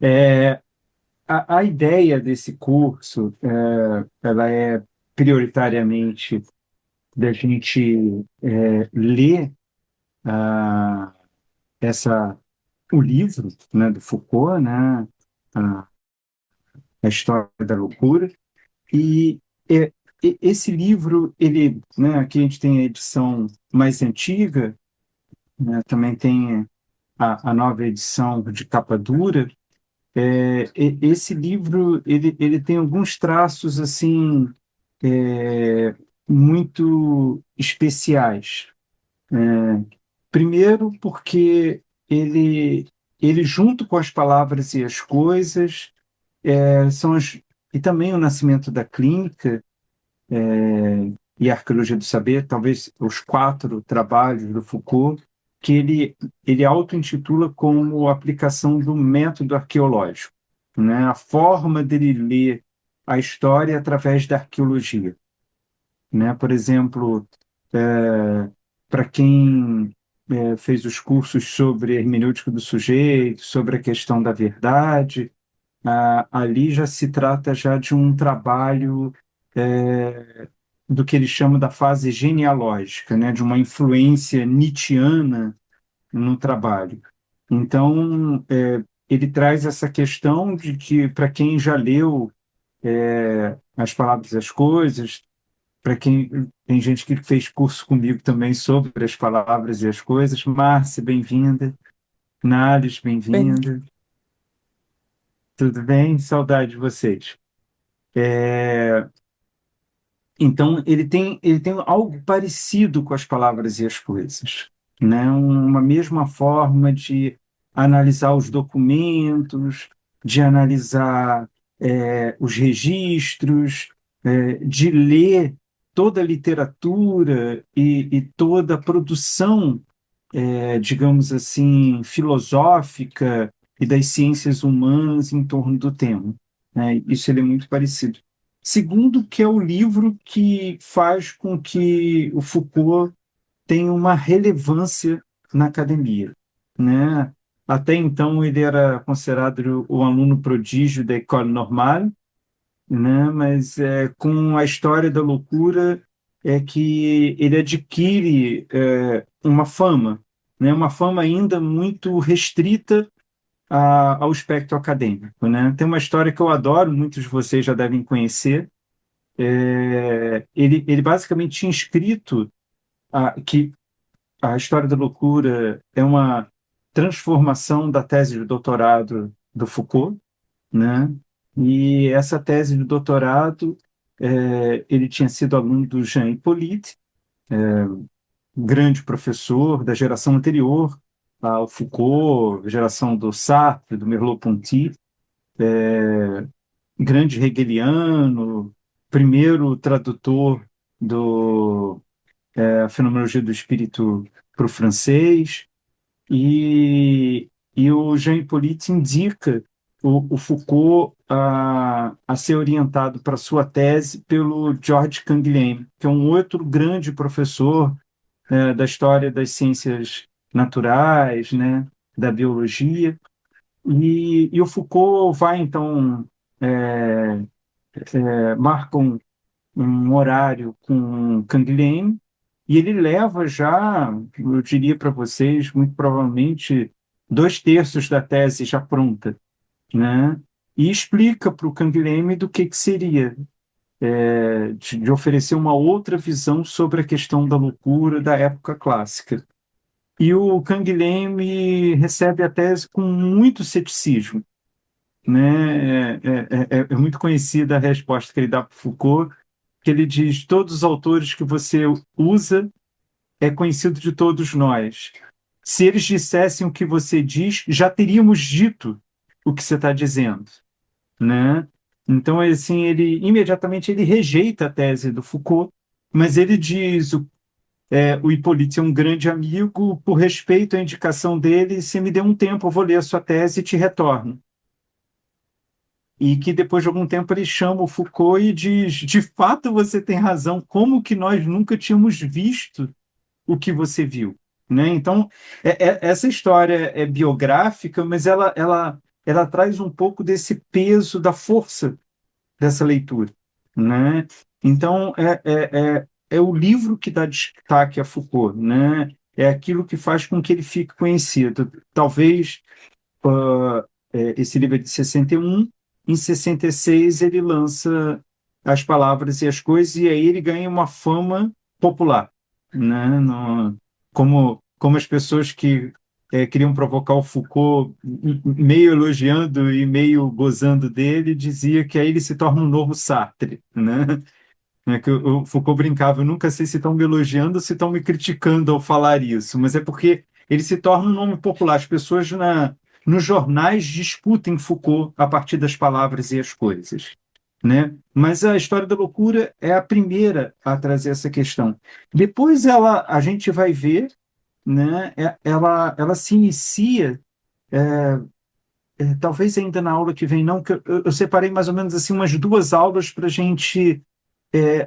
É, a ideia desse curso, ela é prioritariamente da gente ler ah, essa, o livro, né, do Foucault, né, a, a História da Loucura, e, é, esse livro, ele, né, aqui a gente tem a edição mais antiga, né, também tem a nova edição de capa dura. Esse livro ele tem alguns traços assim muito especiais. Primeiro, porque ele junto com as palavras e as coisas são as, e também o nascimento da clínica e a arqueologia do saber, talvez os quatro trabalhos do Foucault, que ele auto-intitula como aplicação do método arqueológico, né? A forma dele ler a história através da arqueologia, né? Por exemplo, para quem fez os cursos sobre hermenêutica do sujeito, sobre a questão da verdade, ali já se trata já de um trabalho do que eles chamam da fase genealógica, né, de uma influência nietzschiana no trabalho. Então, ele traz essa questão de que, para quem já leu As Palavras e as Coisas, para quem tem gente que fez curso comigo também sobre as palavras e as coisas, Márcia, bem-vinda, Nales, Bem, bem-vinda, tudo bem? Saudade de vocês. Então, ele tem algo parecido com as palavras e as coisas, né? Uma mesma forma de analisar os documentos, de analisar os registros, de ler toda a literatura e toda a produção, digamos assim, filosófica e das ciências humanas em torno do tema, né? Isso ele é muito parecido. Segundo, que é o livro que faz com que o Foucault tenha uma relevância na academia, né? Até então ele era considerado o aluno prodígio da École Normale, né? Mas com a história da loucura é que ele adquire uma fama, né? Uma fama ainda muito restrita ao espectro acadêmico, né? Tem uma história que eu adoro, muitos de vocês já devem conhecer. Ele basicamente tinha escrito que a história da loucura é uma transformação da tese de doutorado do Foucault, né? E essa tese de doutorado, ele tinha sido aluno do Jean Hippolyte, grande professor da geração anterior ao Foucault, geração do Sartre, do Merleau-Ponty, grande hegeliano, primeiro tradutor do a Fenomenologia do Espírito para o francês, e o Jean Hippolyte indica o Foucault a ser orientado para sua tese pelo George Canguilhem, que é um outro grande professor da história das ciências naturais, né, da biologia, e o Foucault vai, então, marca um horário com Canguilhem, e ele leva já, eu diria para vocês, muito provavelmente, dois terços da tese já pronta, né? E explica para o Canguilhem do que seria, de oferecer uma outra visão sobre a questão da loucura da época clássica. E o Canguilhem recebe a tese com muito ceticismo, né? É muito conhecida a resposta que ele dá para Foucault, que ele diz: todos os autores que você usa é conhecido de todos nós. Se eles dissessem o que você diz, já teríamos dito o que você está dizendo, né? Então, assim, ele imediatamente ele rejeita a tese do Foucault, mas ele diz: o Hippolyte é um grande amigo, por respeito à indicação dele, se me der um tempo, eu vou ler a sua tese e te retorno. E que depois de algum tempo ele chama o Foucault e diz: de fato você tem razão, como que nós nunca tínhamos visto o que você viu? né? Então, essa história é biográfica, mas ela traz um pouco desse peso da força dessa leitura, né? Então, é o livro que dá destaque a Foucault, né? É aquilo que faz com que ele fique conhecido. Talvez esse livro é de 61, em 66 ele lança As Palavras e as Coisas, e aí ele ganha uma fama popular, né? Como as pessoas que queriam provocar o Foucault, meio elogiando e meio gozando dele, dizia que aí ele se torna um novo Sartre, né? É que o Foucault brincava, eu nunca sei se estão me elogiando ou se estão me criticando ao falar isso, mas é porque ele se torna um nome popular. As pessoas nos jornais discutem Foucault a partir das palavras e as coisas, né? Mas a História da Loucura é a primeira a trazer essa questão. Depois a gente vai ver, né? Ela se inicia, talvez ainda na aula que vem, não, que eu separei mais ou menos assim umas duas aulas para a gente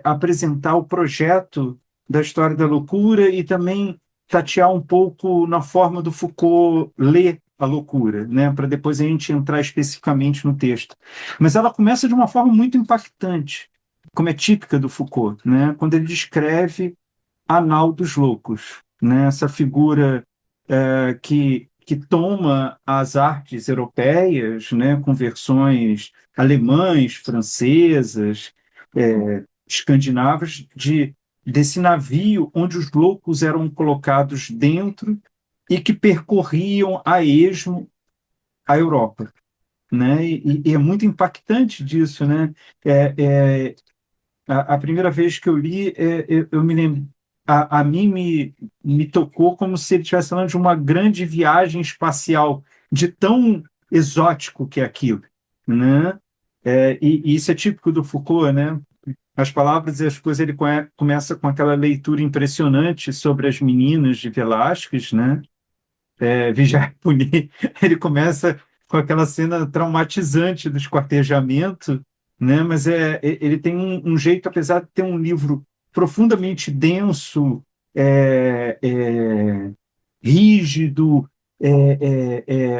apresentar o projeto da História da Loucura e também tatear um pouco na forma do Foucault ler a loucura, né, para depois a gente entrar especificamente no texto. Mas ela começa de uma forma muito impactante, como é típica do Foucault, né, quando ele descreve a nau dos loucos, né, essa figura que toma as artes europeias, né, com versões alemães, francesas, escandinavas, desse navio onde os loucos eram colocados dentro e que percorriam a esmo a Europa, né? E é muito impactante disso, né? É, é, a primeira vez que eu li, eu me lembro, a mim me tocou como se ele estivesse falando de uma grande viagem espacial, de tão exótico que é aquilo, né? E isso é típico do Foucault, né? As palavras e as coisas, ele começa com aquela leitura impressionante sobre as meninas de Velázquez, né? Vigiar e Punir, ele começa com aquela cena traumatizante do esquartejamento, né? Mas ele tem um jeito, apesar de ter um livro profundamente denso, rígido,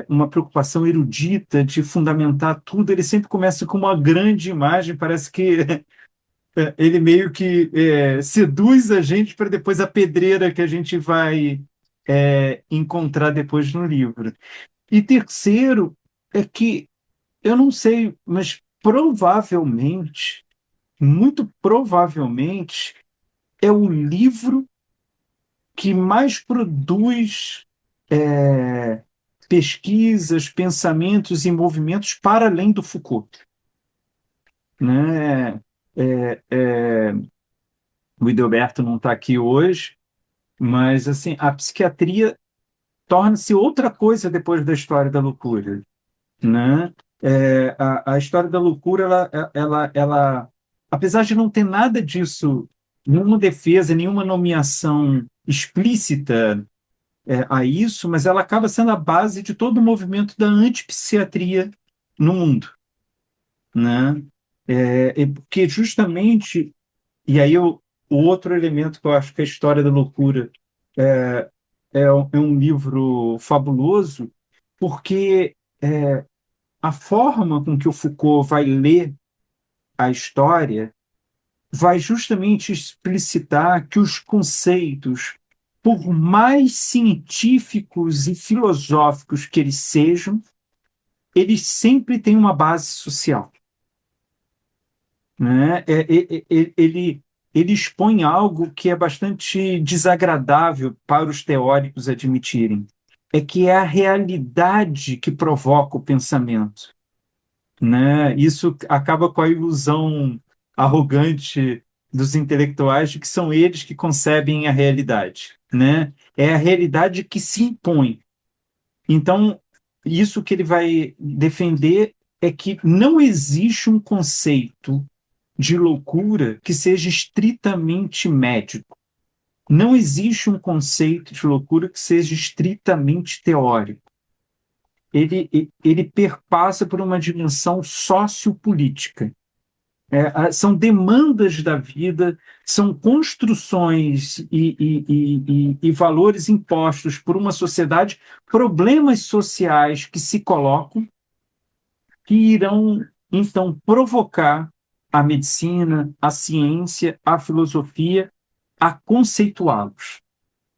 uma preocupação erudita de fundamentar tudo, ele sempre começa com uma grande imagem, parece que ele meio que seduz a gente para depois a pedreira que a gente vai encontrar depois no livro. E terceiro é que, eu não sei, mas provavelmente, muito provavelmente, é o livro que mais produz é, pesquisas, pensamentos e movimentos para além do Foucault, né? É, é, o Ideoberto não está aqui hoje, mas assim, a psiquiatria torna-se outra coisa depois da História da Loucura, né? A História da Loucura, apesar de não ter nada disso, nenhuma defesa, nenhuma nomeação explícita a isso, mas ela acaba sendo a base de todo o movimento da antipsiquiatria no mundo, né? Porque justamente, e aí o outro elemento que eu acho que a História da Loucura é um livro fabuloso, porque a forma com que o Foucault vai ler a história vai justamente explicitar que os conceitos, por mais científicos e filosóficos que eles sejam, eles sempre têm uma base social, né? Ele expõe algo que é bastante desagradável para os teóricos admitirem, é que é a realidade que provoca o pensamento, né? Isso acaba com a ilusão arrogante dos intelectuais de que são eles que concebem a realidade, né? É a realidade que se impõe. Então, isso que ele vai defender é que não existe um conceito de loucura que seja estritamente médico. Não existe um conceito de loucura que seja estritamente teórico. Ele perpassa por uma dimensão sociopolítica, São demandas da vida, são construções e valores impostos por uma sociedade, problemas sociais que se colocam, que irão, então, provocar a medicina, a ciência, a filosofia a conceituá-los,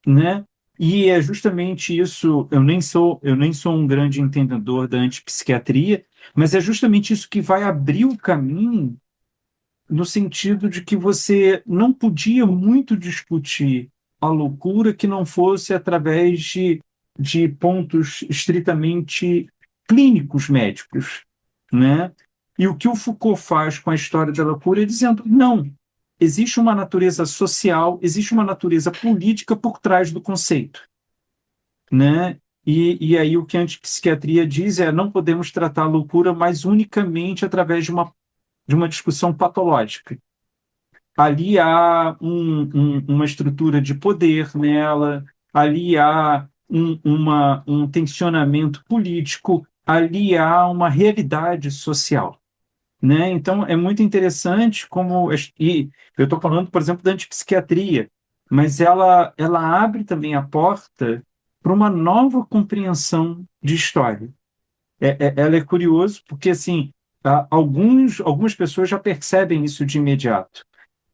né? E é justamente isso, eu nem sou um grande entendedor da antipsiquiatria, mas é justamente isso que vai abrir o caminho no sentido de que você não podia muito discutir a loucura que não fosse através de pontos estritamente clínicos médicos, né? E o que o Foucault faz com a história da loucura é dizendo, não, existe uma natureza social, existe uma natureza política por trás do conceito, né? E aí o que a antipsiquiatria diz é não podemos tratar a loucura mais unicamente através de uma discussão patológica. Ali há uma estrutura de poder nela, ali há um tensionamento político, ali há uma realidade social, né? Então, é muito interessante como... E eu estou falando, por exemplo, da antipsiquiatria, mas ela abre também a porta para uma nova compreensão de história. Ela é curioso porque, assim, algumas pessoas já percebem isso de imediato,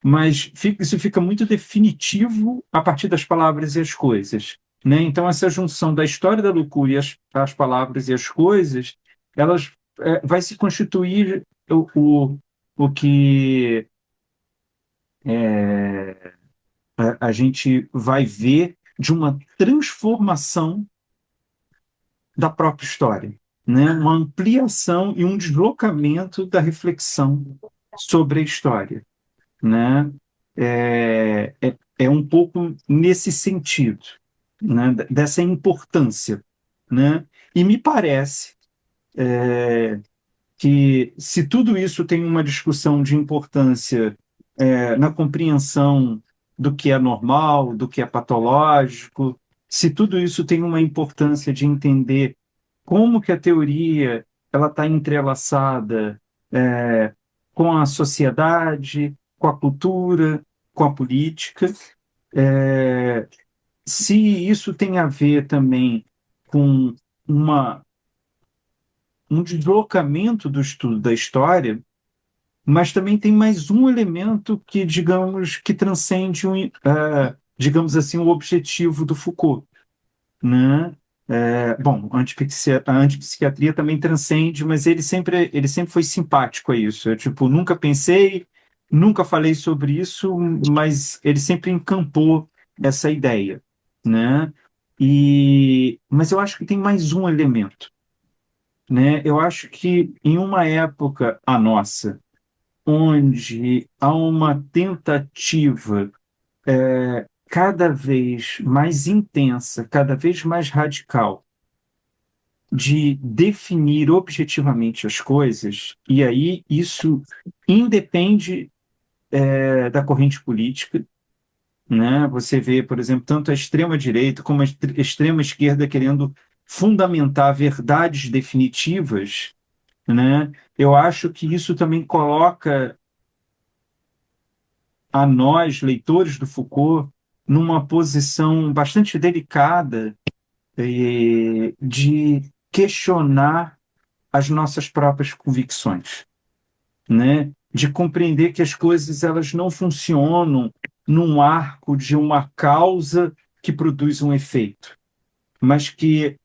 mas isso fica muito definitivo a partir das palavras e as coisas, né? Então, essa junção da história da loucura e as palavras e as coisas, elas vai se constituir o que a gente vai ver de uma transformação da própria história, né? Uma ampliação e um deslocamento da reflexão sobre a história, né? É um pouco nesse sentido, né? Dessa importância, né? E me parece que se tudo isso tem uma discussão de importância na compreensão do que é normal, do que é patológico, se tudo isso tem uma importância de entender como que a teoria ela está entrelaçada com a sociedade, com a cultura, com a política. Se isso tem a ver também com uma, um deslocamento do estudo da história, mas também tem mais um elemento que, digamos, que transcende, digamos assim, o objetivo do Foucault, né? Bom, a antipsiquiatria também transcende, mas ele sempre foi simpático a isso. Eu, tipo, nunca pensei, nunca falei sobre isso, mas ele sempre encampou essa ideia, né? Mas eu acho que tem mais um elemento, né? Eu acho que em uma época, a nossa, onde há uma tentativa cada vez mais intensa, cada vez mais radical, de definir objetivamente as coisas, e aí isso independe da corrente política, né? Você vê, por exemplo, tanto a extrema-direita como a extrema-esquerda querendo fundamentar verdades definitivas, né? Eu acho que isso também coloca a nós, leitores do Foucault, numa posição bastante delicada de questionar as nossas próprias convicções, né? De compreender que as coisas elas não funcionam num arco de uma causa que produz um efeito, mas que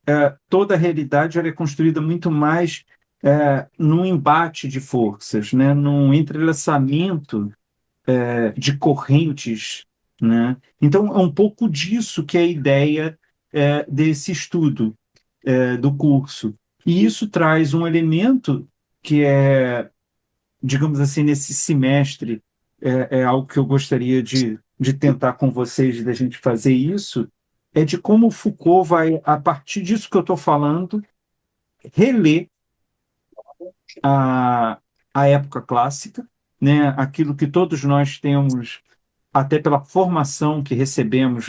toda a realidade ela é construída muito mais num embate de forças, né? Num entrelaçamento de correntes, né? Então, é um pouco disso que é a ideia desse estudo do curso. E isso traz um elemento que digamos assim, nesse semestre, é algo que eu gostaria de tentar com vocês, da gente fazer isso, é de como Foucault vai, a partir disso que eu estou falando, reler a, a época clássica, né? Aquilo que todos nós temos, até pela formação que recebemos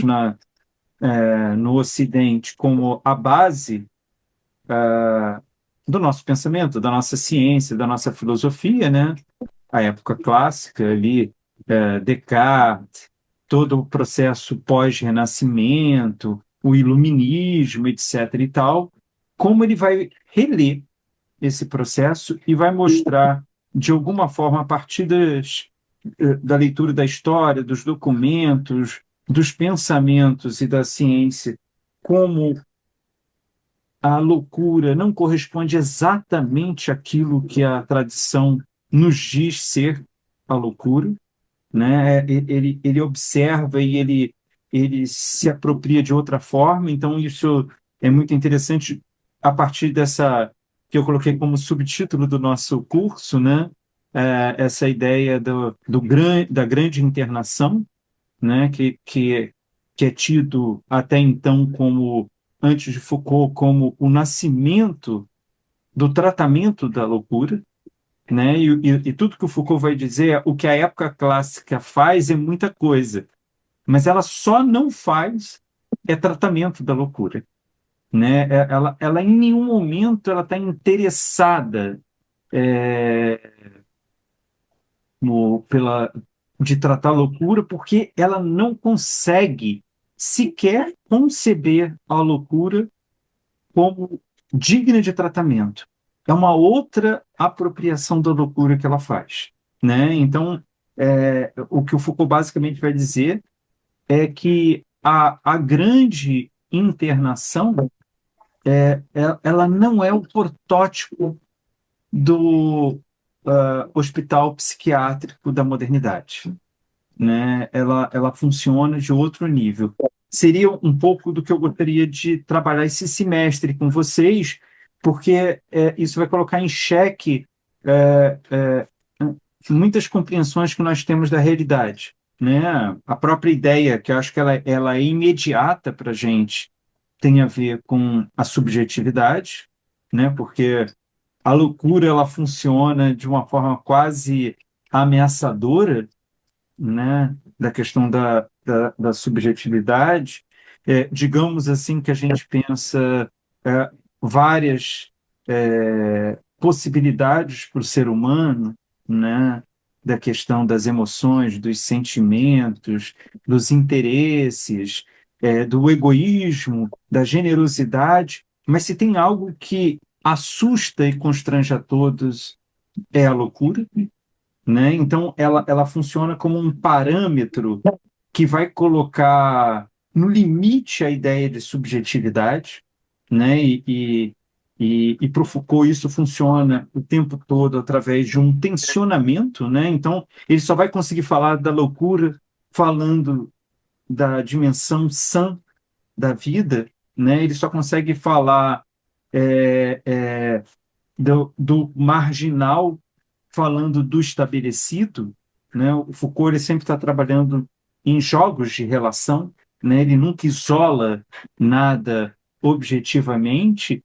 no Ocidente, como a base do nosso pensamento, da nossa ciência, da nossa filosofia, né? a época clássica, ali, Descartes, todo o processo pós-renascimento, o iluminismo, etc. e tal, como ele vai reler esse processo e vai mostrar, de alguma forma, a partir da leitura da história, dos documentos, dos pensamentos e da ciência, como a loucura não corresponde exatamente àquilo que a tradição nos diz ser a loucura, né? Ele observa e ele se apropria de outra forma, então isso é muito interessante a partir dessa que eu coloquei como subtítulo do nosso curso, né? Essa ideia da grande internação, né? Que é tido até então como, antes de Foucault, como o nascimento do tratamento da loucura, né? E tudo que o Foucault vai dizer é o que a época clássica faz é muita coisa, mas ela só não faz tratamento da loucura, né? Ela em nenhum momento ela está interessada pela de tratar a loucura, porque ela não consegue sequer conceber a loucura como digna de tratamento. É uma outra apropriação da loucura que ela faz, né? Então, o que o Foucault basicamente vai dizer é que a grande internação ela não é o protótipo do hospital psiquiátrico da modernidade, né? Ela funciona de outro nível. Seria um pouco do que eu gostaria de trabalhar esse semestre com vocês, porque isso vai colocar em xeque é, é, muitas compreensões que nós temos da realidade, né? A própria ideia, que eu acho que ela é imediata para a gente, tem a ver com a subjetividade, né? Porque a loucura ela funciona de uma forma quase ameaçadora, né, da questão da subjetividade, digamos assim que a gente pensa é, várias possibilidades para o ser humano, né, da questão das emoções, dos sentimentos, dos interesses, do egoísmo, da generosidade, mas se tem algo que assusta e constrange a todos, é a loucura, né? Então, ela funciona como um parâmetro que vai colocar no limite a ideia de subjetividade, né? E para o Foucault isso funciona o tempo todo através de um tensionamento, né? Então, ele só vai conseguir falar da loucura falando da dimensão sã da vida, né? Ele só consegue falar do marginal falando do estabelecido, né? O Foucault ele sempre está trabalhando em jogos de relação, né? Ele nunca isola nada objetivamente,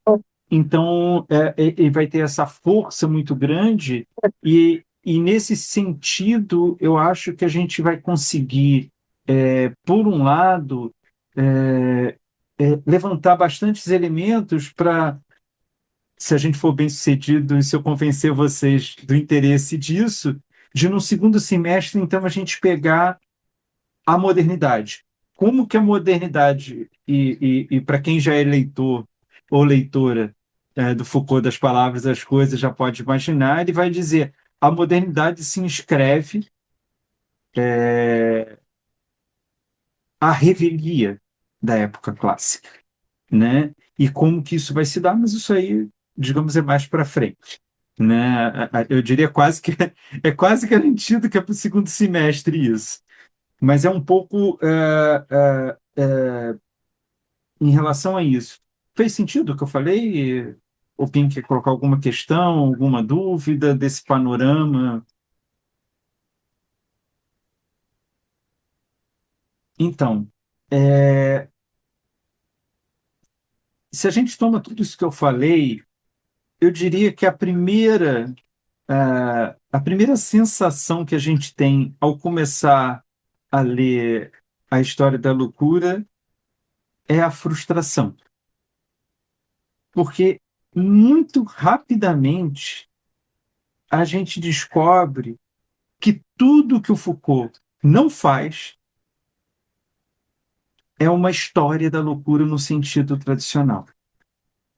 então ele vai ter essa força muito grande e nesse sentido eu acho que a gente vai conseguir, por um lado, levantar bastantes elementos para se a gente for bem sucedido e se eu convencer vocês do interesse disso, de no segundo semestre, então, a gente pegar a modernidade. Como que a modernidade, e para quem já é leitor ou leitora do Foucault das Palavras das Coisas, já pode imaginar, ele vai dizer a modernidade se inscreve à revelia da época clássica, né? E como que isso vai se dar, mas isso aí, digamos, é mais para frente, né? Eu diria quase que é quase garantido que é para o segundo semestre isso, mas é um pouco em relação a isso. Fez sentido o que eu falei? Ou quem quer colocar alguma questão, alguma dúvida desse panorama? Então, é, se a gente toma tudo isso que eu falei, eu diria que a primeira sensação que a gente tem ao começar a ler a história da loucura é a frustração, porque muito rapidamente a gente descobre. tudo que o Foucault não faz é uma história da loucura no sentido tradicional,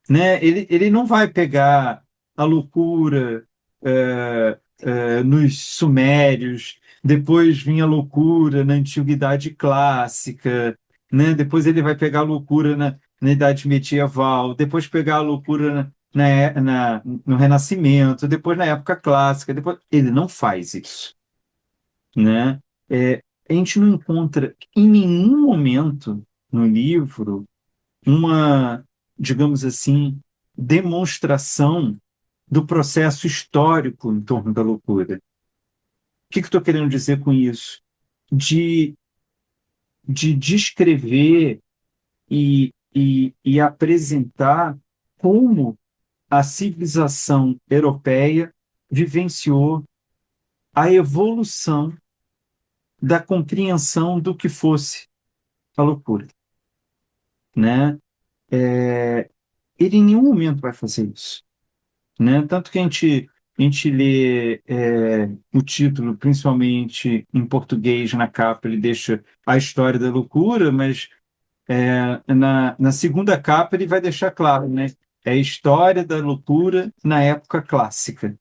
né? Ele não vai pegar a loucura nos sumérios, depois vinha a loucura na antiguidade clássica, né? Depois ele vai pegar a loucura na idade medieval, depois pegar a loucura no Renascimento, depois na época clássica, depois ele não faz isso, né? A gente não encontra em nenhum momento no livro uma, digamos assim, demonstração do processo histórico em torno da loucura. O que eu estou querendo dizer com isso? De, de descrever e apresentar como a civilização europeia vivenciou a evolução da compreensão do que fosse a loucura, né? Ele em nenhum momento vai fazer isso, né? Tanto que a gente lê o título, principalmente em português, na capa, ele deixa a história da loucura, mas na segunda capa ele vai deixar claro, né? É a história da loucura na época clássica,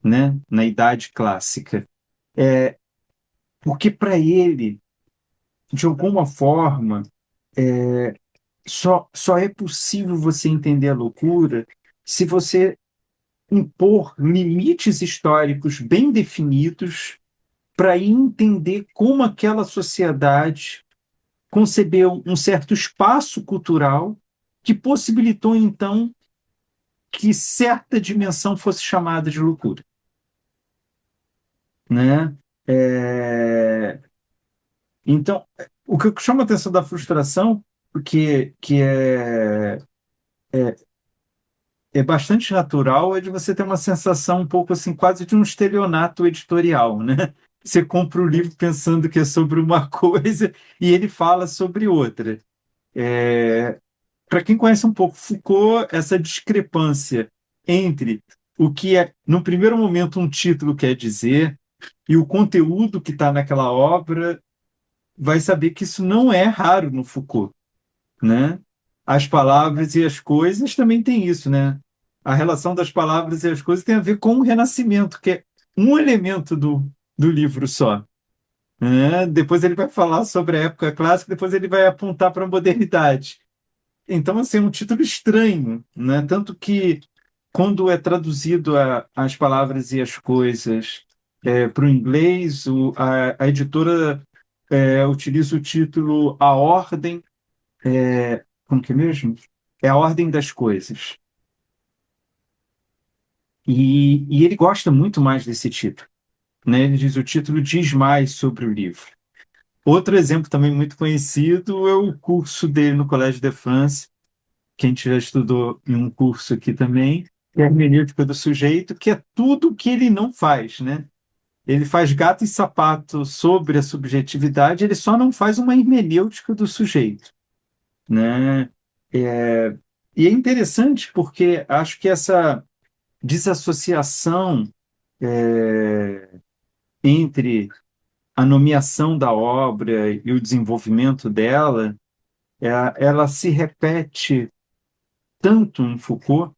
né? Na Idade Clássica. Porque para ele, de alguma forma, só é possível você entender a loucura se você impor limites históricos bem definidos para entender como aquela sociedade concebeu um certo espaço cultural que possibilitou, então, que certa dimensão fosse chamada de loucura, né? É, Então, o que chama a atenção da frustração, que é bastante natural, é de você ter uma sensação um pouco assim, quase de um estelionato editorial, né? Você compra o livro pensando que é sobre uma coisa e ele fala sobre outra. Para quem conhece um pouco Foucault, essa discrepância entre o que é, no primeiro momento, um título quer dizer e o conteúdo que está naquela obra, vai saber que isso não é raro no Foucault, né? As palavras e as coisas também tem isso, né? A relação das palavras e as coisas tem a ver com o renascimento, que é um elemento do livro só, né? Depois ele vai falar sobre a época clássica, depois ele vai apontar para a modernidade. Então, assim, é um título estranho, né? Tanto que, quando é traduzido as palavras e as coisas para o inglês, a editora utiliza o título A Ordem, como que é mesmo? É a Ordem das Coisas. E ele gosta muito mais desse título, né? Ele diz: o título diz mais sobre o livro. Outro exemplo também muito conhecido é o curso dele no Collège de France, que a gente já estudou em um curso aqui também, que é a hermenêutica do sujeito, que é tudo o que ele não faz, né? Ele faz gato e sapato sobre a subjetividade, ele só não faz uma hermenêutica do sujeito, né? É, e é interessante porque acho que essa desassociação entre a nomeação da obra e o desenvolvimento dela, ela se repete tanto em Foucault,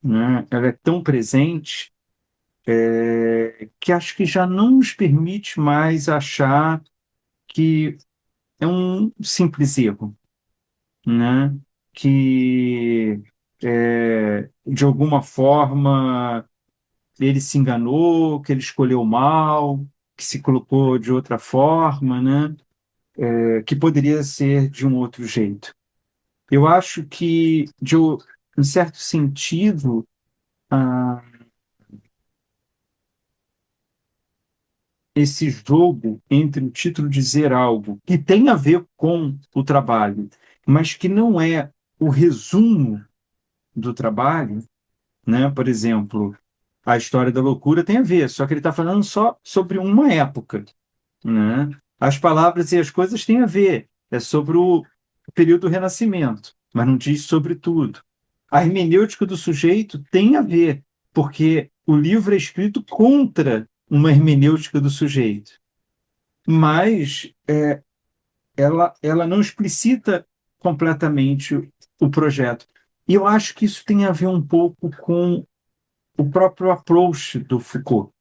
né? Ela é tão presente que acho que já não nos permite mais achar que é um simples erro, né? Que de alguma forma ele se enganou, que ele escolheu mal, que se colocou de outra forma, né? Que poderia ser de um outro jeito. Eu acho que, em certo sentido, ah, esse jogo entre o título dizer algo que tem a ver com o trabalho, mas que não é o resumo do trabalho, né? Por exemplo, a história da loucura tem a ver, só que ele está falando só sobre uma época, né? As palavras e as coisas têm a ver, é sobre o período do Renascimento, mas não diz sobre tudo. A hermenêutica do sujeito tem a ver, porque o livro é escrito contra uma hermenêutica do sujeito, mas ela não explicita completamente o projeto. E eu acho que isso tem a ver um pouco com o próprio approach do Foucault,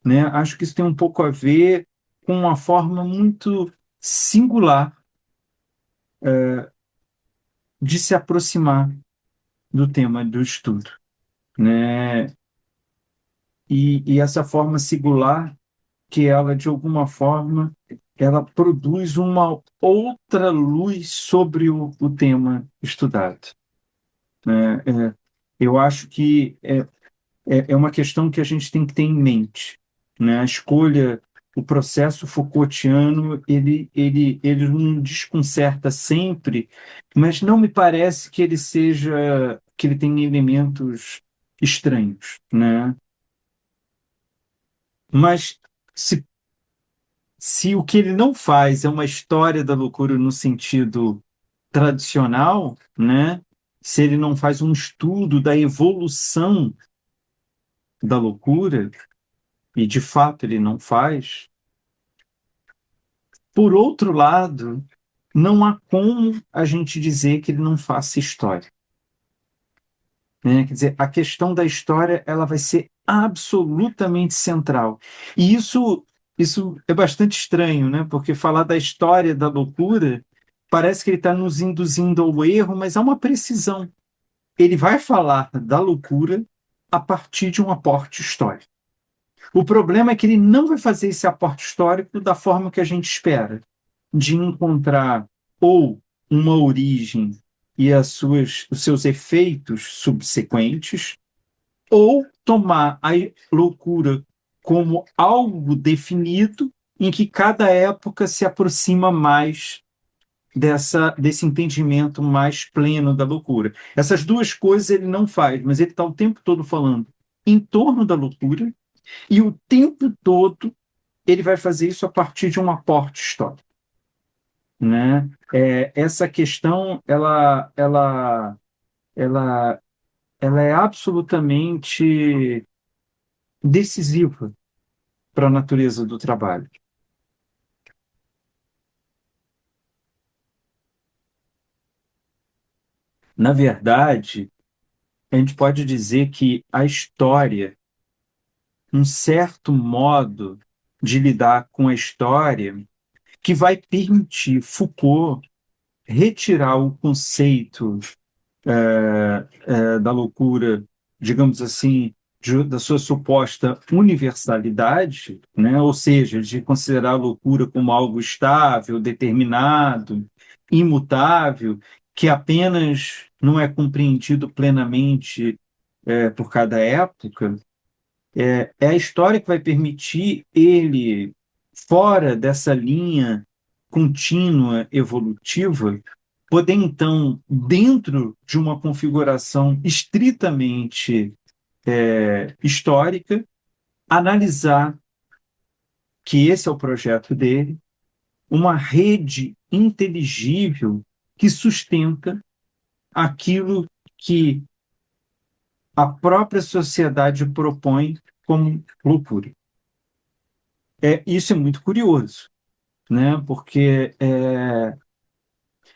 né? Acho que isso tem um pouco a ver com uma forma muito singular de se aproximar do tema do estudo, né? E essa forma singular que ela, de alguma forma, ela produz uma outra luz sobre o tema estudado, né? Eu acho que é uma questão que a gente tem que ter em mente, né? A escolha, o processo Foucaultiano, ele não desconcerta sempre, mas não me parece que ele seja, que ele tenha elementos estranhos, né? Mas se, se o que ele não faz é uma história da loucura no sentido tradicional, né? Se ele não faz um estudo da evolução da loucura, e de fato ele não faz, por outro lado, não há como a gente dizer que ele não faça história, né? Quer dizer, a questão da história ela vai ser absolutamente central. E isso é bastante estranho, né? Porque falar da história da loucura parece que ele está nos induzindo ao erro, mas há uma precisão. Ele vai falar da loucura a partir de um aporte histórico. O problema é que ele não vai fazer esse aporte histórico da forma que a gente espera, de encontrar ou uma origem e os seus efeitos subsequentes, ou tomar a loucura como algo definido em que cada época se aproxima mais desse entendimento mais pleno da loucura. Essas duas coisas ele não faz, mas ele está o tempo todo falando em torno da loucura e o tempo todo ele vai fazer isso a partir de um aporte histórico, né? Essa questão ela, ela é absolutamente decisiva para a natureza do trabalho. Na verdade, a gente pode dizer que a história, um certo modo de lidar com a história, que vai permitir Foucault retirar o conceito da loucura, digamos assim, da sua suposta universalidade, né? Ou seja, de considerar a loucura como algo estável, determinado, imutável, que apenas não é compreendido plenamente por cada época, é a história que vai permitir ele, fora dessa linha contínua evolutiva, poder, então, dentro de uma configuração estritamente histórica, analisar que esse é o projeto dele, uma rede inteligível que sustenta aquilo que a própria sociedade propõe como loucura. Isso é muito curioso, né? Porque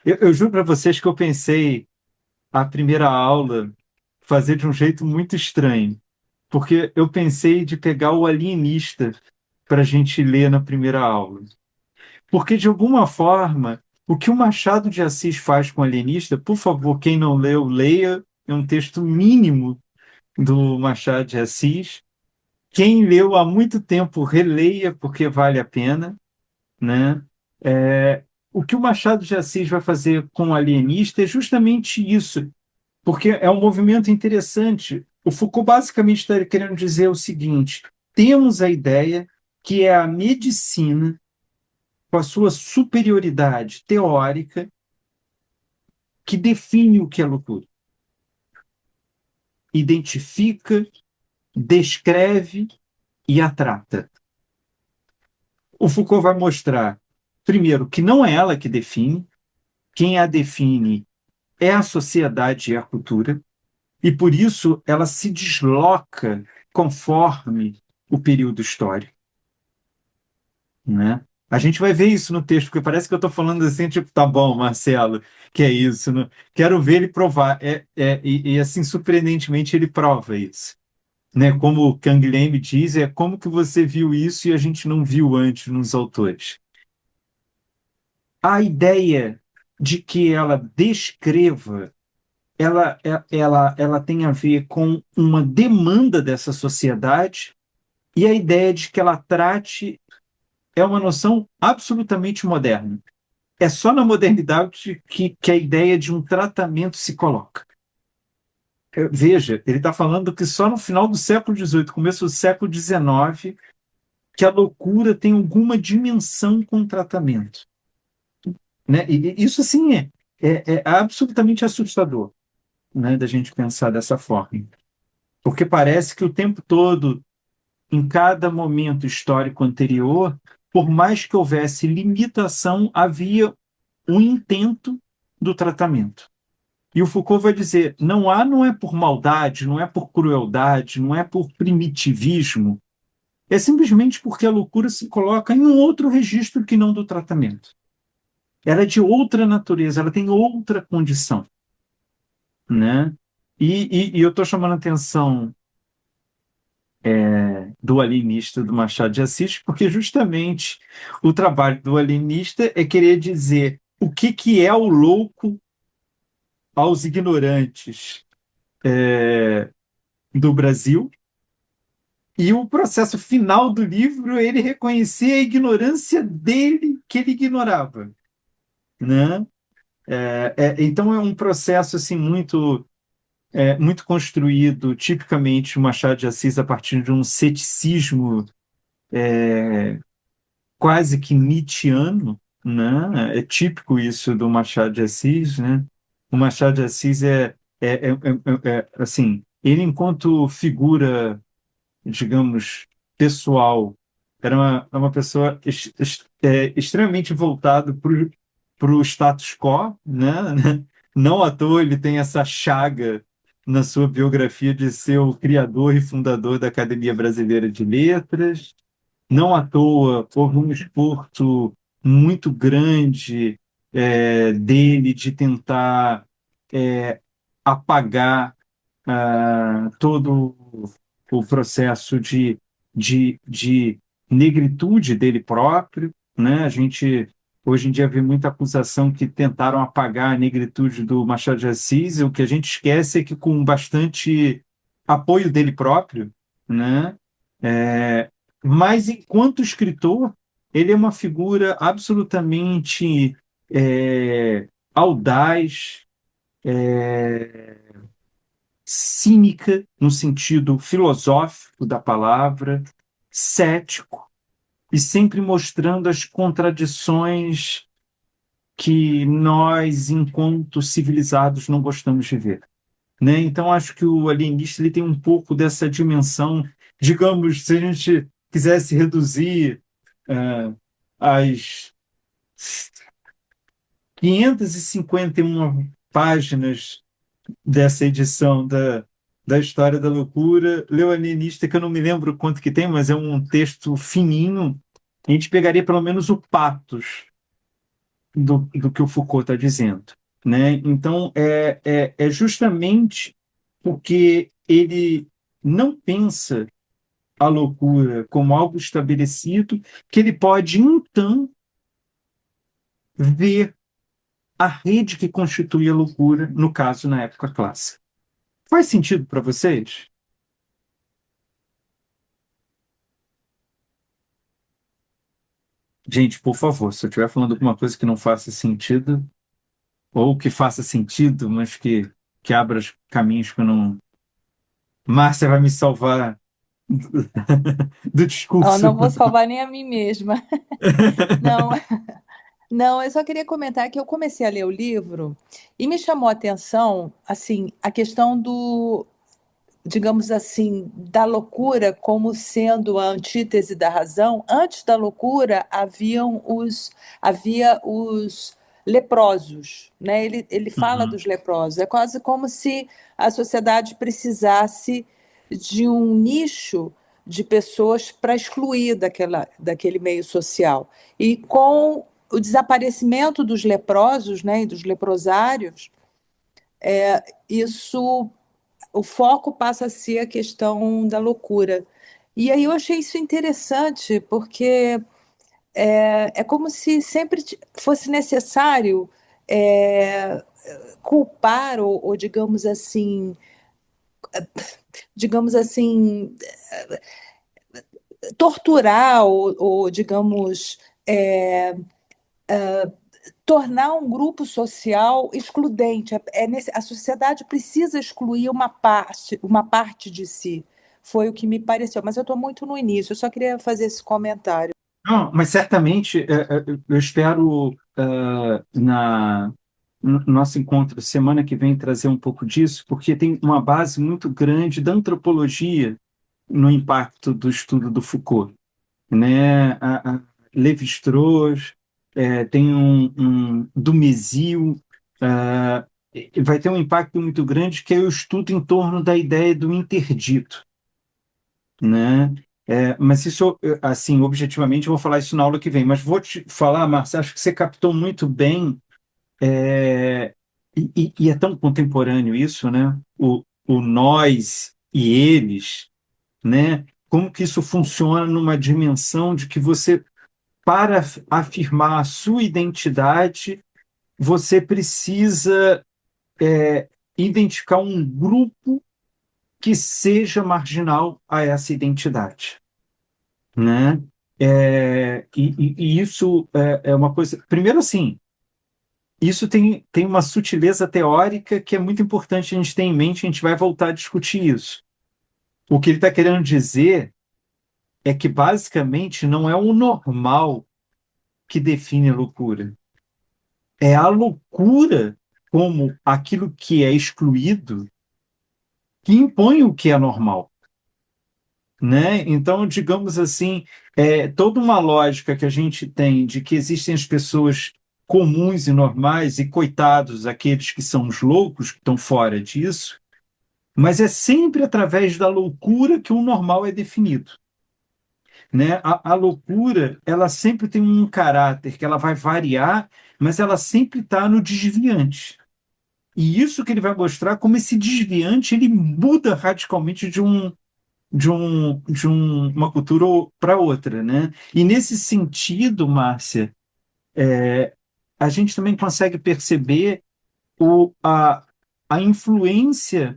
eu juro para vocês que eu pensei a primeira aula fazer de um jeito muito estranho, porque eu pensei de pegar o Alienista para a gente ler na primeira aula. Porque, de alguma forma, o que o Machado de Assis faz com o Alienista, por favor, quem não leu, leia, é um texto mínimo do Machado de Assis. Quem leu há muito tempo, releia, porque vale a pena, né? O que o Machado de Assis vai fazer com o Alienista é justamente isso, porque é um movimento interessante. O Foucault basicamente está querendo dizer o seguinte: temos a ideia que é a medicina, com a sua superioridade teórica, que define o que é loucura. Identifica, descreve e a trata. O Foucault vai mostrar, primeiro, que não é ela que define, quem a define é a sociedade e a cultura, e por isso ela se desloca conforme o período histórico, né? A gente vai ver isso no texto, porque parece que eu estou falando assim, tipo, tá bom, Marcelo, que é isso, né? Quero ver ele provar. E assim, surpreendentemente, ele prova isso, né? Como o Canguilhem diz, é como que você viu isso e a gente não viu antes nos autores. A ideia de que ela descreva, ela tem a ver com uma demanda dessa sociedade, e a ideia de que ela trate é uma noção absolutamente moderna. É só na modernidade que a ideia de um tratamento se coloca. Veja, ele está falando que só no final do século XVIII, começo do século XIX, que a loucura tem alguma dimensão com o tratamento, né? E isso, assim, é absolutamente assustador, né, da gente pensar dessa forma. Porque parece que o tempo todo, em cada momento histórico anterior, por mais que houvesse limitação, havia um intento do tratamento. E o Foucault vai dizer: não é por maldade, não é por crueldade, não é por primitivismo, é simplesmente porque a loucura se coloca em um outro registro que não do tratamento. Ela é de outra natureza, ela tem outra condição, né? E eu estou chamando a atenção do alienista do Machado de Assis, porque justamente o trabalho do alienista é querer dizer o que é o louco aos ignorantes do Brasil, e o processo final do livro é ele reconhecer a ignorância dele que ele ignorava, né? Então é um processo assim muito construído, tipicamente o Machado de Assis a partir de um ceticismo quase que nietzschiano, né? É típico isso do Machado de Assis, né? O Machado de Assis assim, ele enquanto figura, digamos, pessoal, era uma pessoa extremamente voltada para o status quo, né? Não à toa ele tem essa chaga na sua biografia de ser o criador e fundador da Academia Brasileira de Letras. Não à toa houve um esforço muito grande dele de tentar apagar todo o processo de negritude dele próprio, né? A gente hoje em dia vê muita acusação que tentaram apagar a negritude do Machado de Assis, e o que a gente esquece é que com bastante apoio dele próprio, né? É, mas enquanto escritor, ele é uma figura absolutamente audaz, cínica no sentido filosófico da palavra, cético e sempre mostrando as contradições que nós, enquanto civilizados, não gostamos de ver, né? Então, acho que o alienista ele tem um pouco dessa dimensão, digamos, se a gente quisesse reduzir as 551 páginas dessa edição da História da Loucura, Leoninista, que eu não me lembro quanto que tem, mas é um texto fininho, a gente pegaria pelo menos o patos do que o Foucault está dizendo, né? Então, é justamente porque ele não pensa a loucura como algo estabelecido que ele pode, então, ver a rede que constitui a loucura, no caso, na época clássica. Faz sentido para vocês? Gente, por favor, se eu estiver falando alguma coisa que não faça sentido, ou que faça sentido, mas que abra os caminhos que eu não. Márcia vai me salvar do Ó, discurso. não vou salvar nem a mim mesma. Não, não, eu só queria comentar que eu comecei a ler o livro e me chamou a atenção, assim, a questão do, digamos assim, da loucura como sendo a antítese da razão. Antes da loucura havia os leprosos, né? Ele fala Uhum. dos leprosos. É quase como se a sociedade precisasse de um nicho, de pessoas para excluir daquele meio social. E com o desaparecimento dos leprosos, né, e dos leprosários, isso, o foco passa a ser a questão da loucura. E aí eu achei isso interessante, porque é como se sempre fosse necessário é, culpar ou digamos assim, torturar ou digamos, tornar um grupo social excludente. A sociedade precisa excluir uma parte de si. Foi o que me pareceu, mas eu estou muito no início, eu só queria fazer esse comentário. Não, mas certamente eu espero no nosso encontro semana que vem trazer um pouco disso, porque tem uma base muito grande da antropologia no impacto do estudo do Foucault, né? A Lévi-Strauss, tem do Mézières, vai ter um impacto muito grande que é o estudo em torno da ideia do interdito, né? Mas isso, assim, objetivamente, eu vou falar isso na aula que vem, mas vou te falar, Márcia, acho que você captou muito bem, e é tão contemporâneo isso, né? O nós e eles, né? Como que isso funciona numa dimensão de que você, para afirmar a sua identidade, você precisa identificar um grupo que seja marginal a essa identidade, né? E isso é uma coisa. Primeiro, assim, isso tem uma sutileza teórica que é muito importante a gente ter em mente, a gente vai voltar a discutir isso. O que ele está querendo dizer é que, basicamente, não é o normal que define a loucura. É a loucura como aquilo que é excluído que impõe o que é normal, né? Então, digamos assim, toda uma lógica que a gente tem de que existem as pessoas comuns e normais e coitados aqueles que são os loucos que estão fora disso, mas é sempre através da loucura que o normal é definido, né? A loucura, ela sempre tem um caráter que ela vai variar, mas ela sempre está no desviante. E isso que ele vai mostrar como esse desviante ele muda radicalmente uma cultura para outra, né? E nesse sentido, Márcia, a gente também consegue perceber o, a, a influência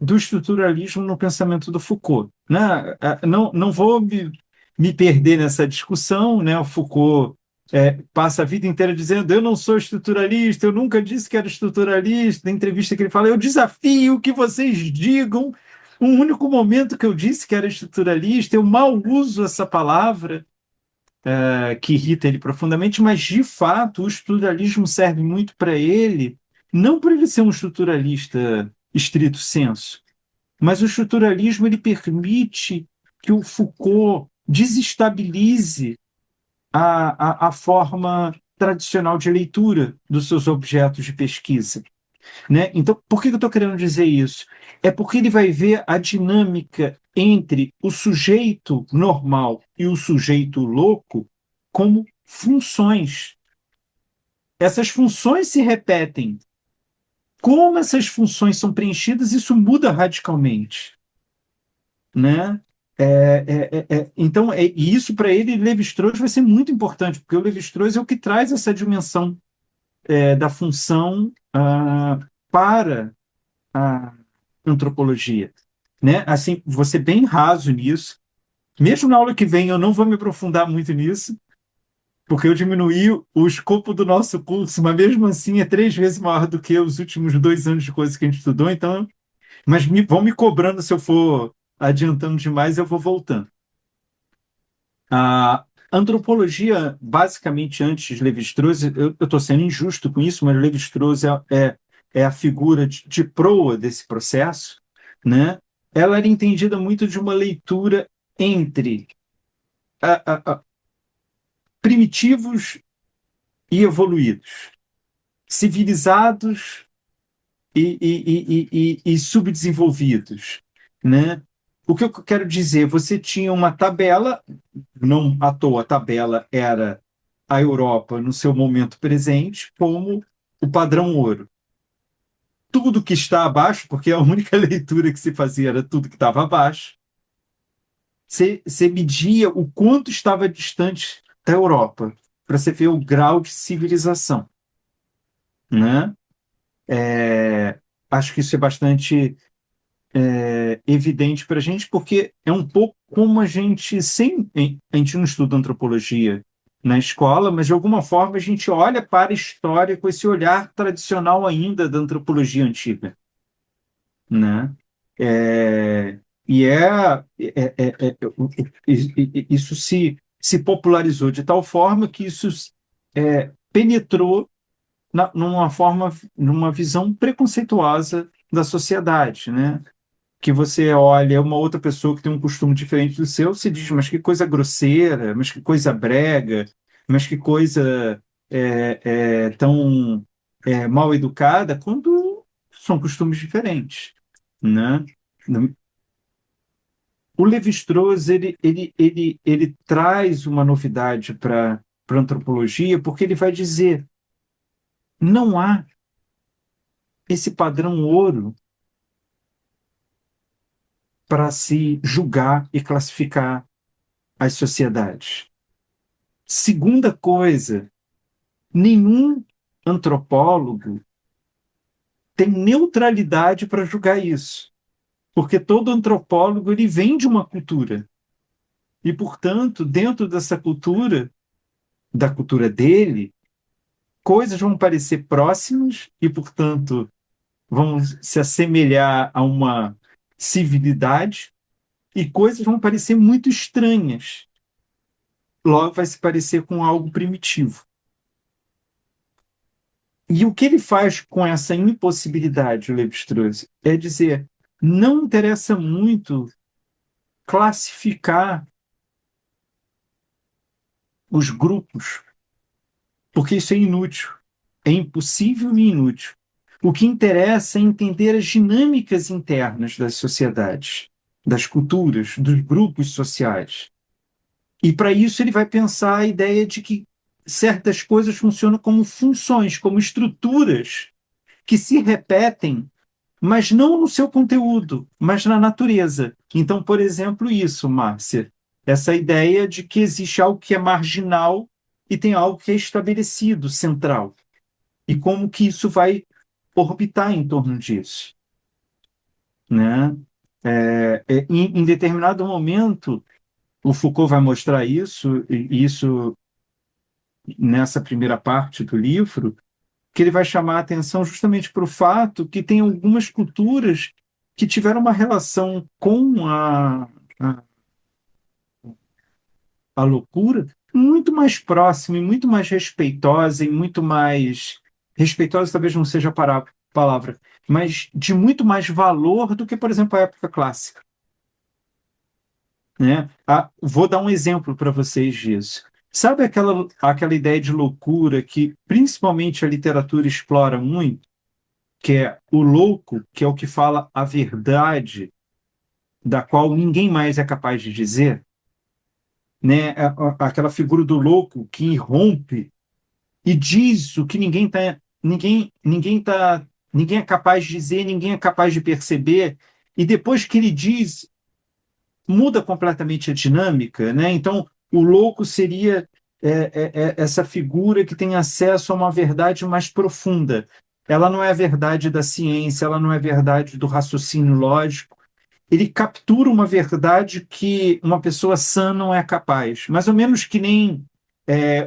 do estruturalismo no pensamento do Foucault, né? Não vou me perder nessa discussão, né? O Foucault passa a vida inteira dizendo eu não sou estruturalista, eu nunca disse que era estruturalista. Na entrevista que ele fala, eu desafio que vocês digam um único momento que eu disse que era estruturalista, eu mal uso essa palavra, que irrita ele profundamente, mas de fato o estruturalismo serve muito para ele, não por ele ser um estruturalista estrito sensu, mas o estruturalismo ele permite que o Foucault desestabilize a forma tradicional de leitura dos seus objetos de pesquisa, né? Então, por que eu estou querendo dizer isso? É porque ele vai ver a dinâmica entre o sujeito normal e o sujeito louco como funções. Essas funções se repetem. Como essas funções são preenchidas, isso muda radicalmente, né? Então, e isso para ele, Lévi-Strauss vai ser muito importante, porque o Lévi-Strauss é o que traz essa dimensão da função para a antropologia, né? Assim, vou ser bem raso nisso. Mesmo na aula que vem, eu não vou me aprofundar muito nisso, porque eu diminuí o escopo do nosso curso, mas mesmo assim é 3 vezes maior do que os últimos 2 anos de coisa que a gente estudou, então, mas vão me cobrando se eu for adiantando demais, eu vou voltando. A antropologia, basicamente, antes de Lévi-Strauss, eu estou sendo injusto com isso, mas Lévi-Strauss é a figura de proa desse processo, né? Ela era entendida muito de uma leitura entre primitivos e evoluídos, civilizados e subdesenvolvidos, né? O que eu quero dizer? Você tinha uma tabela, não à toa, a tabela era a Europa no seu momento presente como o padrão ouro. Tudo que está abaixo, porque a única leitura que se fazia era tudo que estava abaixo, você media o quanto estava distante da Europa, para você ver o grau de civilização, né? Acho que isso é bastante evidente para a gente, porque é um pouco como a gente não estuda antropologia na escola, mas de alguma forma a gente olha para a história com esse olhar tradicional ainda da antropologia antiga, né? É, e isso se popularizou de tal forma que isso penetrou numa visão preconceituosa da sociedade, né? Que você olha uma outra pessoa que tem um costume diferente do seu, se diz, mas que coisa grosseira, mas que coisa brega, mas que coisa tão mal educada, quando são costumes diferentes, né? O Lévi-Strauss ele traz uma novidade para a antropologia, porque ele vai dizer não há esse padrão ouro para se julgar e classificar as sociedades. Segunda coisa, nenhum antropólogo tem neutralidade para julgar isso, porque todo antropólogo ele vem de uma cultura e, portanto, dentro dessa cultura, da cultura dele, coisas vão parecer próximas e, portanto, vão se assemelhar a uma civilidade e coisas vão parecer muito estranhas. Logo vai se parecer com algo primitivo. E o que ele faz com essa impossibilidade, o Levi-Strauss, é dizer, não interessa muito classificar os grupos, porque isso é inútil, é impossível e inútil. O que interessa é entender as dinâmicas internas das sociedades, das culturas, dos grupos sociais. E para isso ele vai pensar a ideia de que certas coisas funcionam como funções, como estruturas que se repetem, mas não no seu conteúdo, mas na natureza. Então, por exemplo, isso, Márcia, essa ideia de que existe algo que é marginal e tem algo que é estabelecido, central. E como que isso vai orbitar em torno disso, né? Em determinado momento, o Foucault vai mostrar isso, e isso nessa primeira parte do livro, que ele vai chamar a atenção justamente para o fato que tem algumas culturas que tiveram uma relação com a loucura muito mais próxima e muito mais respeitosa e muito mais respeitosa talvez não seja a palavra, mas de muito mais valor do que, por exemplo, a época clássica, né? Vou dar um exemplo para vocês disso. Sabe aquela ideia de loucura que principalmente a literatura explora muito, que é o louco, que é o que fala a verdade, da qual ninguém mais é capaz de dizer, né? Aquela figura do louco que irrompe e diz o que ninguém é capaz de dizer, ninguém é capaz de perceber, e depois que ele diz, muda completamente a dinâmica, né? Então, o louco seria essa figura que tem acesso a uma verdade mais profunda. Ela não é a verdade da ciência, ela não é a verdade do raciocínio lógico. Ele captura uma verdade que uma pessoa sã não é capaz. Mais ou menos que nem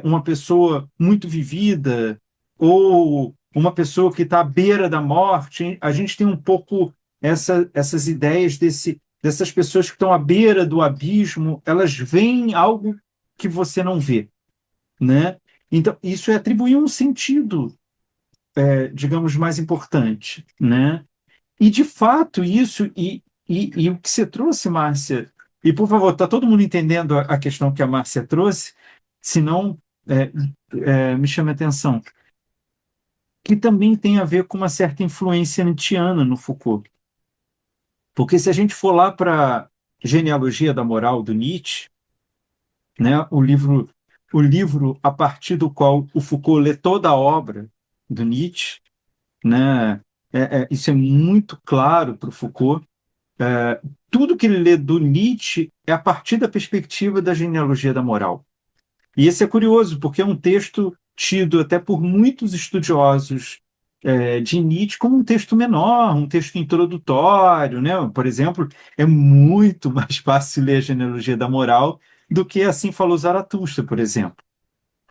uma pessoa muito vivida ou uma pessoa que está à beira da morte. A gente tem um pouco essas ideias dessas pessoas que estão à beira do abismo, elas veem algo que você não vê, né? Então, isso é atribuir um sentido, digamos, mais importante, né? E, de fato, e o que você trouxe, Márcia, e, por favor, está todo mundo entendendo a questão que a Márcia trouxe? Se não, é, me chame a atenção. Que também tem a ver com uma certa influência nietzschiana no Foucault. Porque se a gente for lá para Genealogia da Moral, do Nietzsche, né? O livro a partir do qual o Foucault lê toda a obra do Nietzsche, né? Isso é muito claro para o Foucault. Tudo que ele lê do Nietzsche é a partir da perspectiva da genealogia da moral. E esse é curioso, porque é um texto tido até por muitos estudiosos de Nietzsche como um texto menor, um texto introdutório, né? Por exemplo, é muito mais fácil ler a genealogia da moral do que Assim Falou Zaratustra, por exemplo,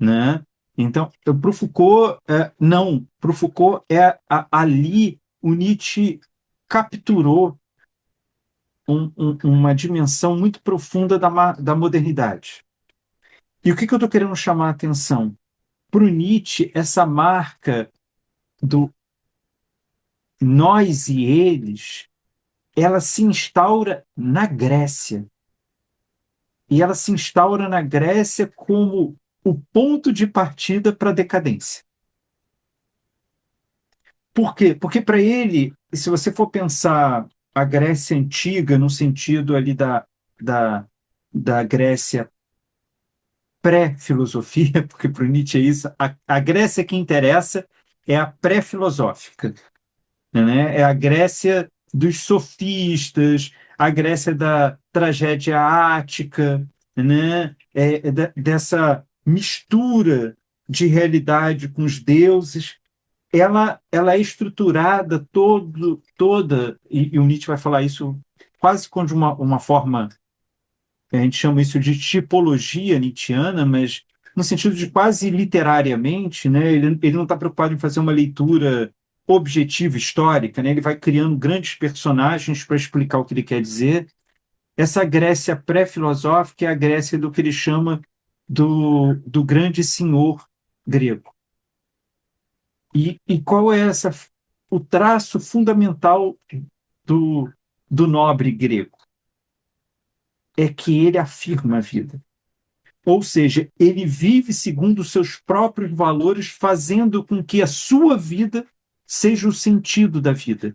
né? Então, para o Foucault, não. Para o Foucault, ali o Nietzsche capturou uma dimensão muito profunda da modernidade. E o que eu estou querendo chamar a atenção? Para o Nietzsche, essa marca do nós e eles, ela se instaura na Grécia. E ela se instaura na Grécia como o ponto de partida para a decadência. Por quê? Porque para ele, se você for pensar a Grécia antiga, no sentido ali da, da Grécia pré-filosofia, porque para o Nietzsche é isso, a Grécia que interessa é a pré-filosófica, né? É a Grécia dos sofistas, a Grécia da tragédia ática, né? Dessa mistura de realidade com os deuses. Ela é estruturada toda, e o Nietzsche vai falar isso quase com de uma forma, a gente chama isso de tipologia nietzschiana, mas no sentido de quase literariamente, né? Ele não está preocupado em fazer uma leitura objetiva histórica, né? Ele vai criando grandes personagens para explicar o que ele quer dizer. Essa Grécia pré-filosófica é a Grécia do que ele chama do grande senhor grego. E qual é o traço fundamental do, do nobre grego? É que ele afirma a vida. Ou seja, ele vive segundo os seus próprios valores, fazendo com que a sua vida seja o sentido da vida.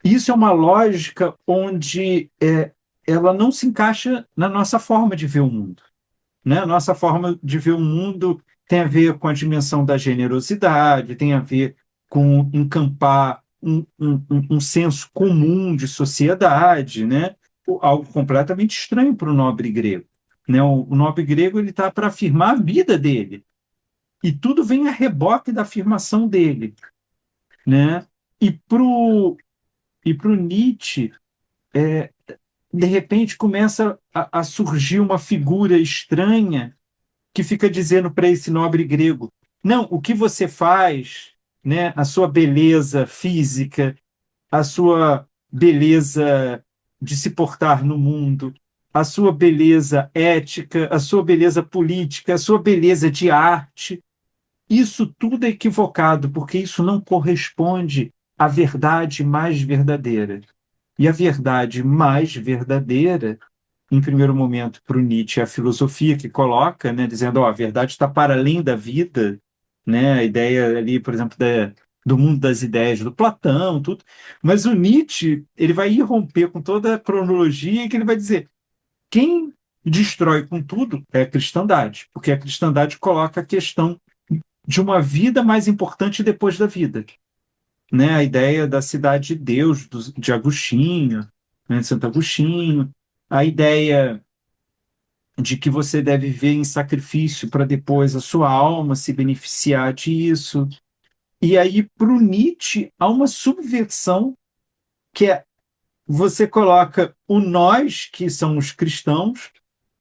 Isso é uma lógica onde ela não se encaixa na nossa forma de ver o mundo, né? A nossa forma de ver o mundo tem a ver com a dimensão da generosidade, tem a ver com encampar um senso comum de sociedade, né? Algo completamente estranho para o nobre grego, né? O nobre grego ele está para afirmar a vida dele e tudo vem a reboque da afirmação dele, né? E para o Nietzsche, de repente começa a surgir uma figura estranha que fica dizendo para esse nobre grego: não, o que você faz, né, a sua beleza física, a sua beleza de se portar no mundo, a sua beleza ética, a sua beleza política, a sua beleza de arte, isso tudo é equivocado, porque isso não corresponde à verdade mais verdadeira. E a verdade mais verdadeira, em primeiro momento, para o Nietzsche, é a filosofia que coloca, né, dizendo, a verdade está para além da vida, né, a ideia ali, por exemplo, do mundo das ideias do Platão, tudo. Mas o Nietzsche, ele vai irromper com toda a cronologia que ele vai dizer, quem destrói com tudo é a cristandade, porque a cristandade coloca a questão de uma vida mais importante depois da vida, né? A ideia da cidade de Deus, de Agostinho, né, de Santo Agostinho, a ideia de que você deve viver em sacrifício para depois a sua alma se beneficiar disso. E aí, para o Nietzsche, há uma subversão que é você coloca o nós, que são os cristãos,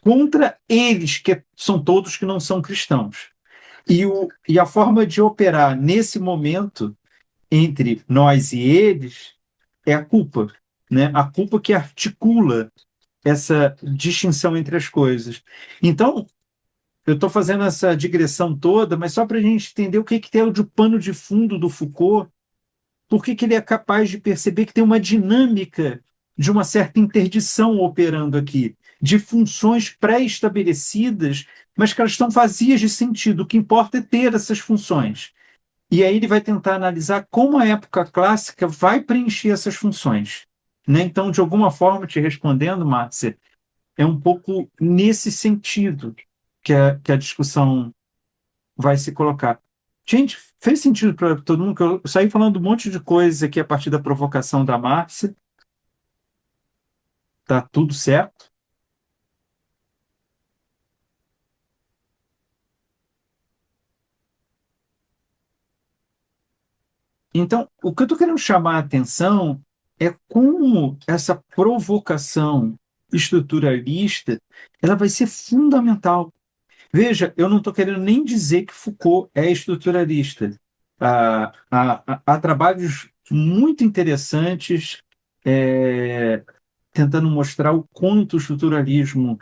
contra eles, que são todos que não são cristãos. E a forma de operar nesse momento entre nós e eles é a culpa, né? A culpa que articula essa distinção entre as coisas. Então, eu estou fazendo essa digressão toda, mas só para a gente entender o que é o de pano de fundo do Foucault, por que ele é capaz de perceber que tem uma dinâmica de uma certa interdição operando aqui, de funções pré-estabelecidas, mas que elas estão vazias de sentido. O que importa é ter essas funções. E aí ele vai tentar analisar como a época clássica vai preencher essas funções. né? Então, de alguma forma, te respondendo, Márcia, é um pouco nesse sentido que a discussão vai se colocar. Gente, fez sentido para todo mundo? Que eu saí falando um monte de coisa aqui a partir da provocação da Márcia. Tá tudo certo? Então, o que eu estou querendo chamar a atenção é como essa provocação estruturalista ela vai ser fundamental. Veja, eu não estou querendo nem dizer que Foucault é estruturalista. Há trabalhos muito interessantes tentando mostrar o quanto o estruturalismo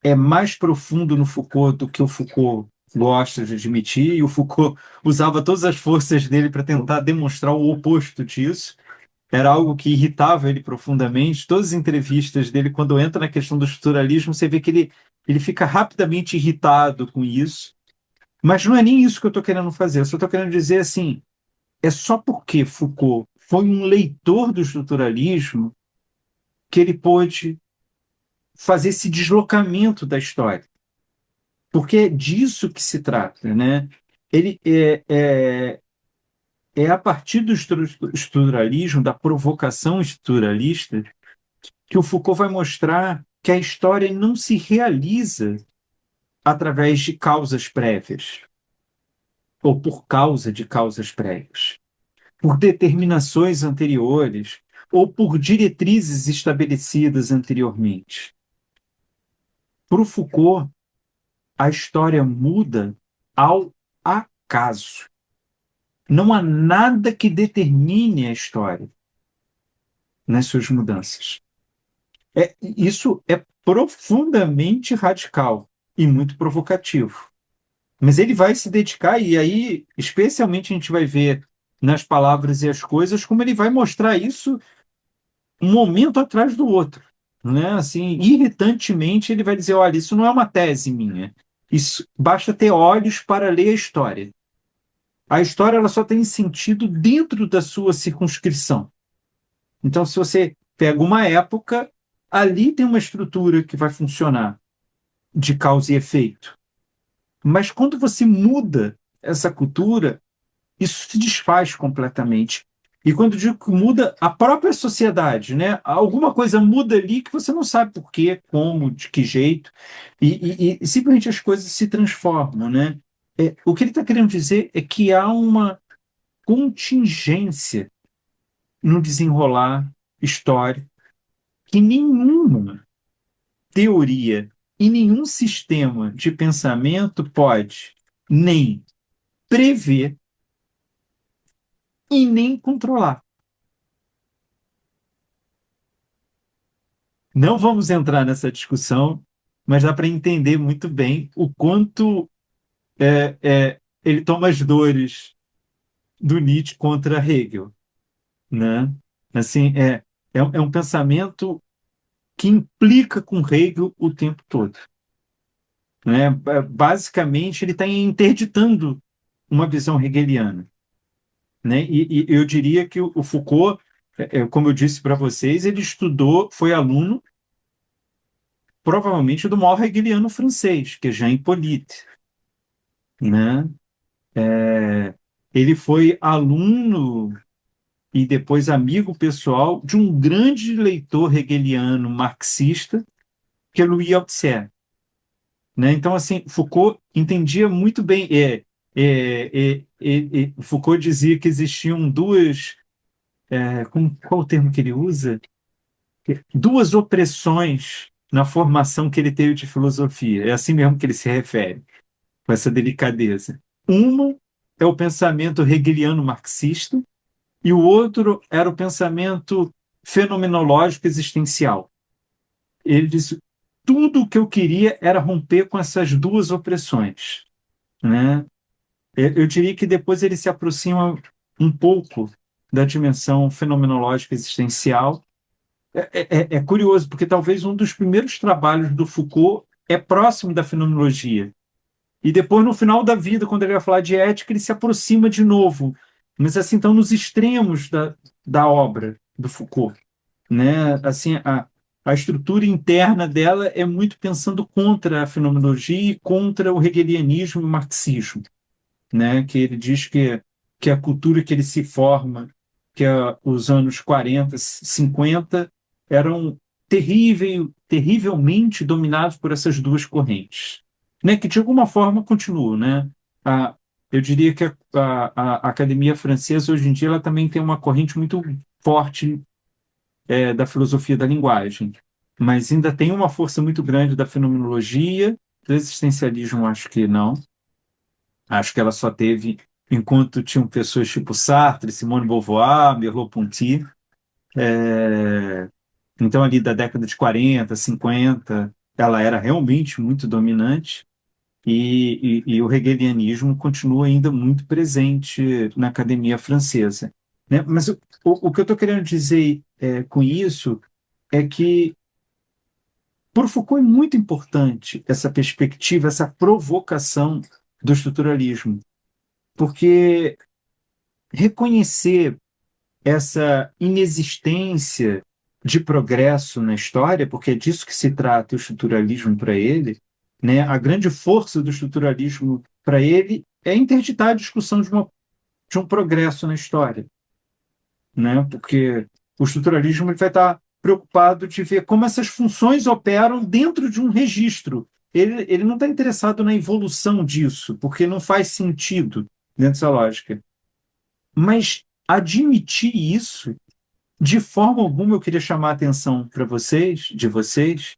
é mais profundo no Foucault do que o Foucault gosta de admitir, e o Foucault usava todas as forças dele para tentar demonstrar o oposto disso. Era algo que irritava ele profundamente. Todas as entrevistas dele, quando entra na questão do estruturalismo, você vê que ele fica rapidamente irritado com isso. Mas não é nem isso que eu estou querendo fazer. Eu só estou querendo dizer assim, é só porque Foucault foi um leitor do estruturalismo que ele pôde fazer esse deslocamento da história. Porque é disso que se trata, né? Ele é a partir do estruturalismo, da provocação estruturalista, que o Foucault vai mostrar que a história não se realiza através de causas prévias, ou por causa de causas prévias, por determinações anteriores, ou por diretrizes estabelecidas anteriormente. Para o Foucault, a história muda ao acaso. Não há nada que determine a história nas suas mudanças. Isso é profundamente radical e muito provocativo. Mas ele vai se dedicar, e aí, especialmente, a gente vai ver nas palavras e as coisas, como ele vai mostrar isso um momento atrás do outro. Né? Assim, irritantemente, ele vai dizer: olha, isso não é uma tese minha. Isso, basta ter olhos para ler a história. A história ela só tem sentido dentro da sua circunscrição. Então, se você pega uma época, ali tem uma estrutura que vai funcionar de causa e efeito. Mas quando você muda essa cultura, isso se desfaz completamente. E quando eu digo que muda a própria sociedade, né? Alguma coisa muda ali que você não sabe por quê, como, de que jeito, e simplesmente as coisas se transformam, né? O que ele está querendo dizer é que há uma contingência no desenrolar histórico que nenhuma teoria e nenhum sistema de pensamento pode nem prever e nem controlar. Não vamos entrar nessa discussão, mas dá para entender muito bem o quanto ele toma as dores do Nietzsche contra Hegel, né? Assim, é um pensamento que implica com Hegel o tempo todo, né? Basicamente, ele está interditando uma visão hegeliana, né? E eu diria que o Foucault, como eu disse para vocês, ele estudou, foi aluno, provavelmente, do maior hegeliano francês, que é Jean Hippolyte, né? Ele foi aluno e depois amigo pessoal de um grande leitor hegeliano marxista, que é Louis Althusser, né? Então, assim, Foucault entendia muito bem. Foucault dizia que existiam duas. Qual o termo que ele usa? Duas opressões na formação que ele teve de filosofia. É assim mesmo que ele se refere, com essa delicadeza. Uma é o pensamento hegeliano marxista, e o outro era o pensamento fenomenológico existencial. Ele disse: tudo o que eu queria era romper com essas duas opressões, né? Eu diria que depois ele se aproxima um pouco da dimensão fenomenológica existencial. É curioso, porque talvez um dos primeiros trabalhos do Foucault é próximo da fenomenologia. E depois, no final da vida, quando ele vai falar de ética, ele se aproxima de novo. Mas assim, então, nos extremos da obra. do Foucault, né? Assim, a estrutura interna dela é muito pensando contra a fenomenologia e contra o hegelianismo e o marxismo, né? Que ele diz que a cultura que ele se forma, os anos 40, 50, eram terrivelmente dominados por essas duas correntes, né? Que de alguma forma continuam, né? A, eu diria que a academia francesa hoje em dia ela também tem uma corrente muito forte da filosofia da linguagem, mas ainda tem uma força muito grande da fenomenologia, do existencialismo acho que não. Acho que ela só teve enquanto tinham pessoas tipo Sartre, Simone de Beauvoir, Merleau-Ponty. Então, ali da década de 40, 50, ela era realmente muito dominante e o hegelianismo continua ainda muito presente na academia francesa, né? Mas o que eu estou querendo dizer com isso é que, por Foucault, é muito importante essa perspectiva, essa provocação do estruturalismo, porque reconhecer essa inexistência de progresso na história, porque é disso que se trata o estruturalismo para ele, né? A grande força do estruturalismo para ele é interditar a discussão de um progresso na história, né? Porque o estruturalismo ele vai estar preocupado de ver como essas funções operam dentro de um registro. Ele não está interessado na evolução disso, porque não faz sentido dentro dessa lógica. Mas admitir isso, de forma alguma eu queria chamar a atenção para vocês, de vocês,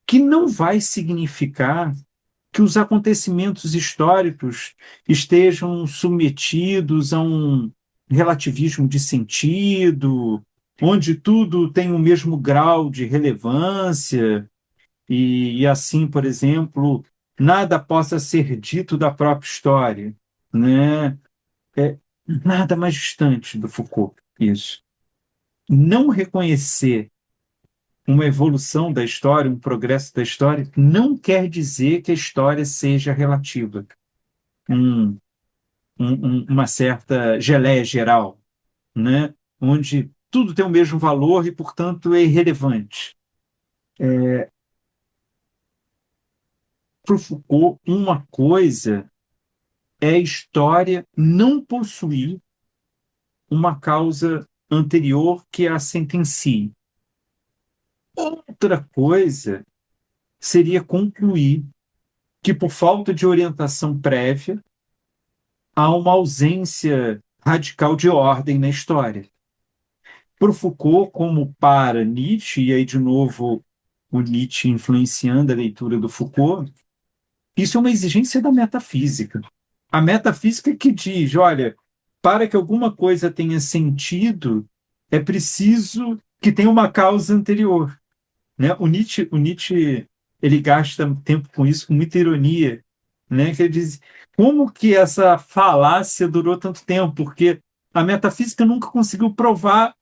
que não vai significar que os acontecimentos históricos estejam submetidos a um relativismo de sentido, onde tudo tem o mesmo grau de relevância, e assim, por exemplo, nada possa ser dito da própria história, né? É nada mais distante do Foucault, isso. Não reconhecer uma evolução da história, um progresso da história, não quer dizer que a história seja relativa, um, uma certa geleia geral, né? Onde tudo tem o mesmo valor e, portanto, é irrelevante. Para o Foucault, uma coisa é a história não possuir uma causa anterior que a sentencie. Outra coisa seria concluir que, por falta de orientação prévia, há uma ausência radical de ordem na história. Para o Foucault, como para Nietzsche, e aí de novo o Nietzsche influenciando a leitura do Foucault, isso é uma exigência da metafísica. A metafísica que diz, olha, para que alguma coisa tenha sentido, é preciso que tenha uma causa anterior, né? O Nietzsche ele gasta tempo com isso, com muita ironia, né? Que ele diz, como que essa falácia durou tanto tempo? Porque a metafísica nunca conseguiu provar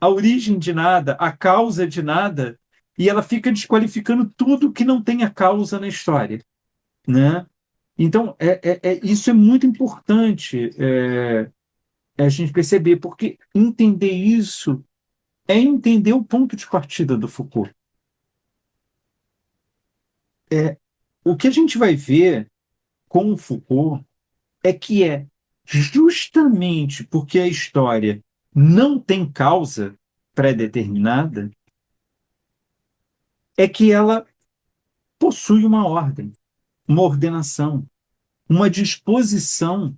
a origem de nada, a causa de nada, e ela fica desqualificando tudo que não tem a causa na história, né? Então, isso é muito importante a gente perceber, porque entender isso é entender o ponto de partida do Foucault. O que a gente vai ver com o Foucault é que é justamente porque a história não tem causa pré-determinada, é que ela possui uma ordem, uma ordenação, uma disposição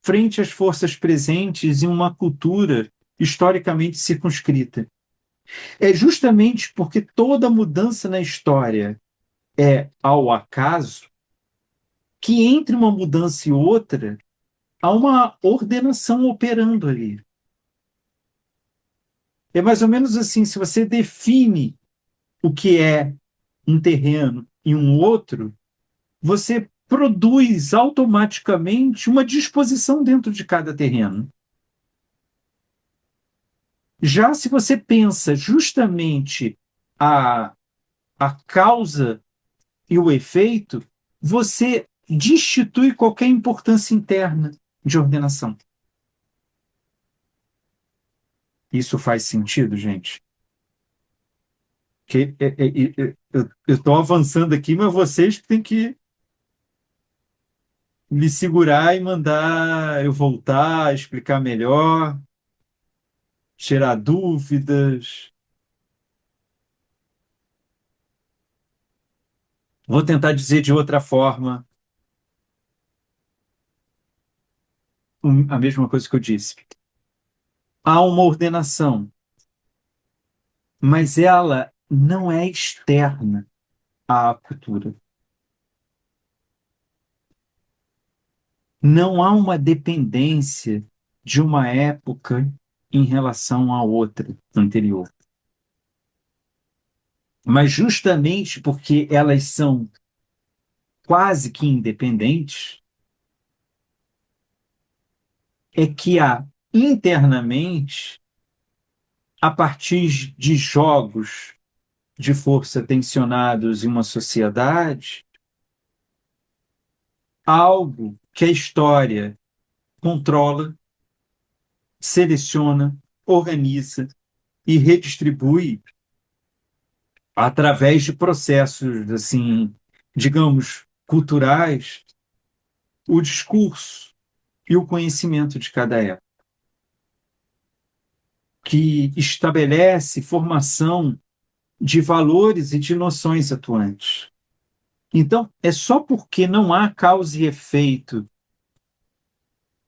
frente às forças presentes em uma cultura historicamente circunscrita. É justamente porque toda mudança na história é ao acaso que entre uma mudança e outra há uma ordenação operando ali. É mais ou menos assim, se você define o que é um terreno e um outro, você produz automaticamente uma disposição dentro de cada terreno. Já se você pensa justamente a, a causa e o efeito, você destitui qualquer importância interna de ordenação. Isso faz sentido, gente? Eu estou avançando aqui, mas vocês que têm que me segurar e mandar eu voltar, explicar melhor, tirar dúvidas. Vou tentar dizer de outra forma a mesma coisa que eu disse. Há uma ordenação, mas ela não é externa à cultura. Não há uma dependência de uma época em relação à outra anterior. Mas justamente porque elas são quase que independentes, é que há internamente, a partir de jogos de força tensionados em uma sociedade, algo que a história controla, seleciona, organiza e redistribui através de processos, assim, digamos, culturais, o discurso e o conhecimento de cada época, que estabelece formação de valores e de noções atuantes. Então, é só porque não há causa e efeito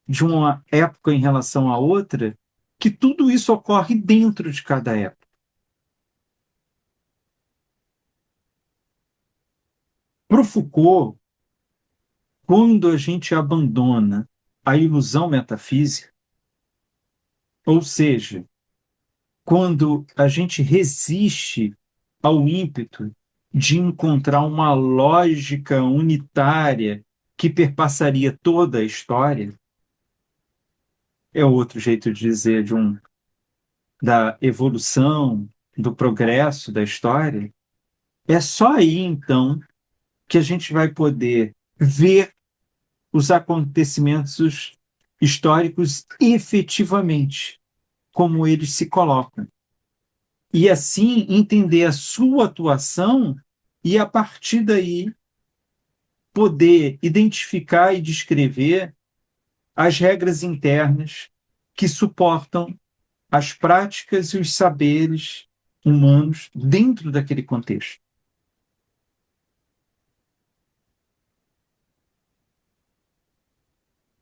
de uma época em relação à outra que tudo isso ocorre dentro de cada época. Para o Foucault, quando a gente abandona a ilusão metafísica, ou seja, quando a gente resiste ao ímpeto de encontrar uma lógica unitária que perpassaria toda a história, é outro jeito de dizer da evolução, do progresso da história, é só aí, então, que a gente vai poder ver os acontecimentos históricos efetivamente, como eles se colocam. E assim entender a sua atuação e, a partir daí, poder identificar e descrever as regras internas que suportam as práticas e os saberes humanos dentro daquele contexto.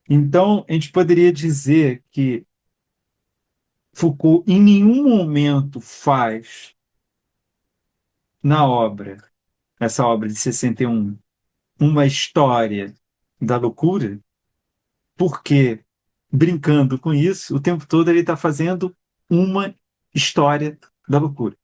Então, a gente poderia dizer que Foucault em nenhum momento faz na obra, essa obra de 61, uma história da loucura, porque, brincando com isso, o tempo todo ele está fazendo uma história da loucura.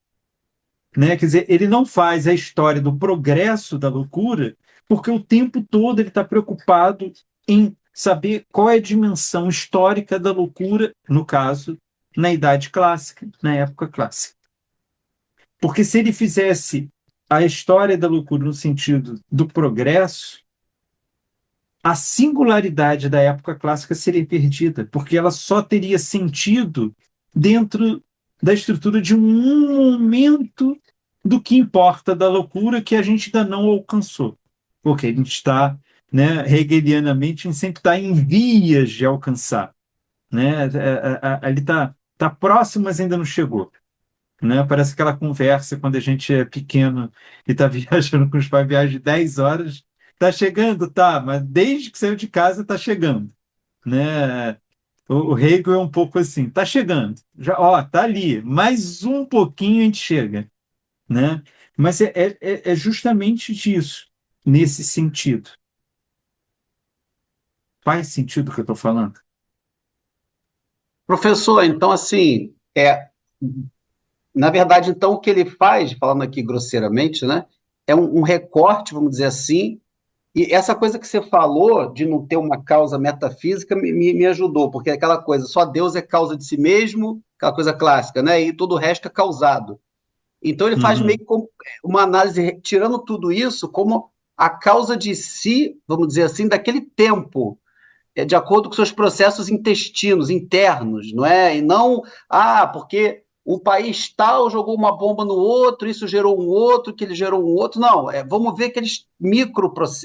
Né? Quer dizer, ele não faz a história do progresso da loucura, porque o tempo todo ele está preocupado em saber qual é a dimensão histórica da loucura, no caso, na Idade Clássica, na época clássica. Porque se ele fizesse a história da loucura no sentido do progresso, a singularidade da época clássica seria perdida, porque ela só teria sentido dentro da estrutura de um momento do que importa da loucura que a gente ainda não alcançou. Porque a gente está, né, hegelianamente, a gente sempre está em vias de alcançar. Né? Ali está próximo, mas ainda não chegou. Né? Parece aquela conversa quando a gente é pequeno e está viajando com os pais, viagem de 10 horas. Tá chegando, tá, mas desde que saiu de casa tá chegando, né? O Hegel é um pouco assim, tá chegando, já, ó, tá ali, mais um pouquinho a gente chega, né? Mas é justamente disso, nesse sentido. Faz sentido o que eu estou falando? Professor, então, assim, na verdade, então, o que ele faz, falando aqui grosseiramente, né, é um recorte, vamos dizer assim, e essa coisa que você falou de não ter uma causa metafísica me ajudou, porque é aquela coisa, só Deus é causa de si mesmo, aquela coisa clássica, né, e todo o resto é causado. Então, ele faz meio Uhum. que uma análise, tirando tudo isso, como a causa de si, vamos dizer assim, daquele tempo. de acordo com seus processos intestinos, internos, não é? E não, porque um país tal jogou uma bomba no outro, isso gerou um outro, que ele gerou um outro. Não, vamos ver aqueles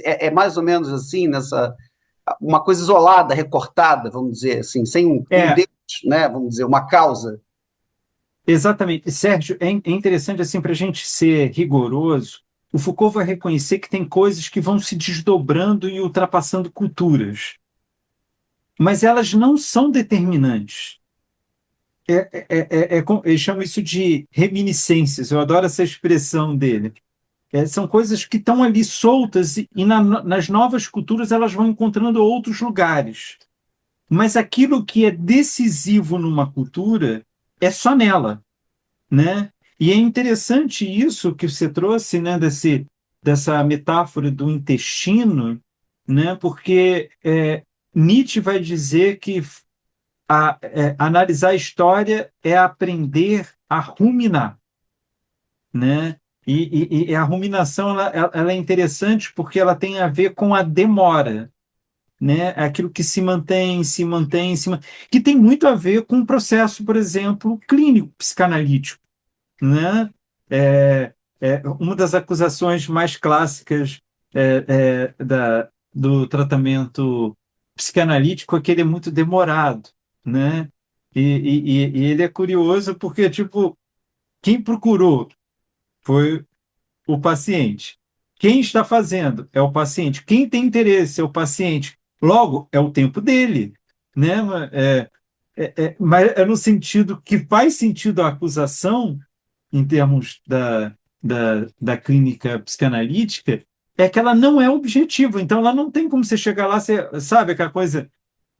é mais ou menos assim, uma coisa isolada, recortada, vamos dizer assim, sem um É, Deus, né? Vamos dizer, uma causa. exatamente. Sérgio, é interessante assim para a gente ser rigoroso. O Foucault vai reconhecer que tem coisas que vão se desdobrando e ultrapassando culturas, mas elas não são determinantes. Ele chama isso de reminiscências. Eu adoro essa expressão dele. São coisas que estão ali soltas e nas novas culturas elas vão encontrando outros lugares. Mas aquilo que é decisivo numa cultura é só nela, né? E é interessante isso que você trouxe, né, dessa metáfora do intestino, né? Porque Nietzsche vai dizer que analisar a história é aprender a ruminar, né? E a ruminação ela é interessante porque ela tem a ver com a demora, né? É aquilo que se mantém, se mantém, que tem muito a ver com o processo, por exemplo, clínico psicanalítico, né? Uma das acusações mais clássicas do tratamento psicanalítico é que ele é muito demorado, né? E ele é curioso porque, tipo, quem procurou foi o paciente. Quem está fazendo é o paciente. Quem tem interesse é o paciente. Logo, é o tempo dele, né? Mas é no sentido que faz sentido a acusação, em termos da clínica psicanalítica, é que ela não é objetiva. Então, ela não tem como você chegar lá, você, sabe aquela coisa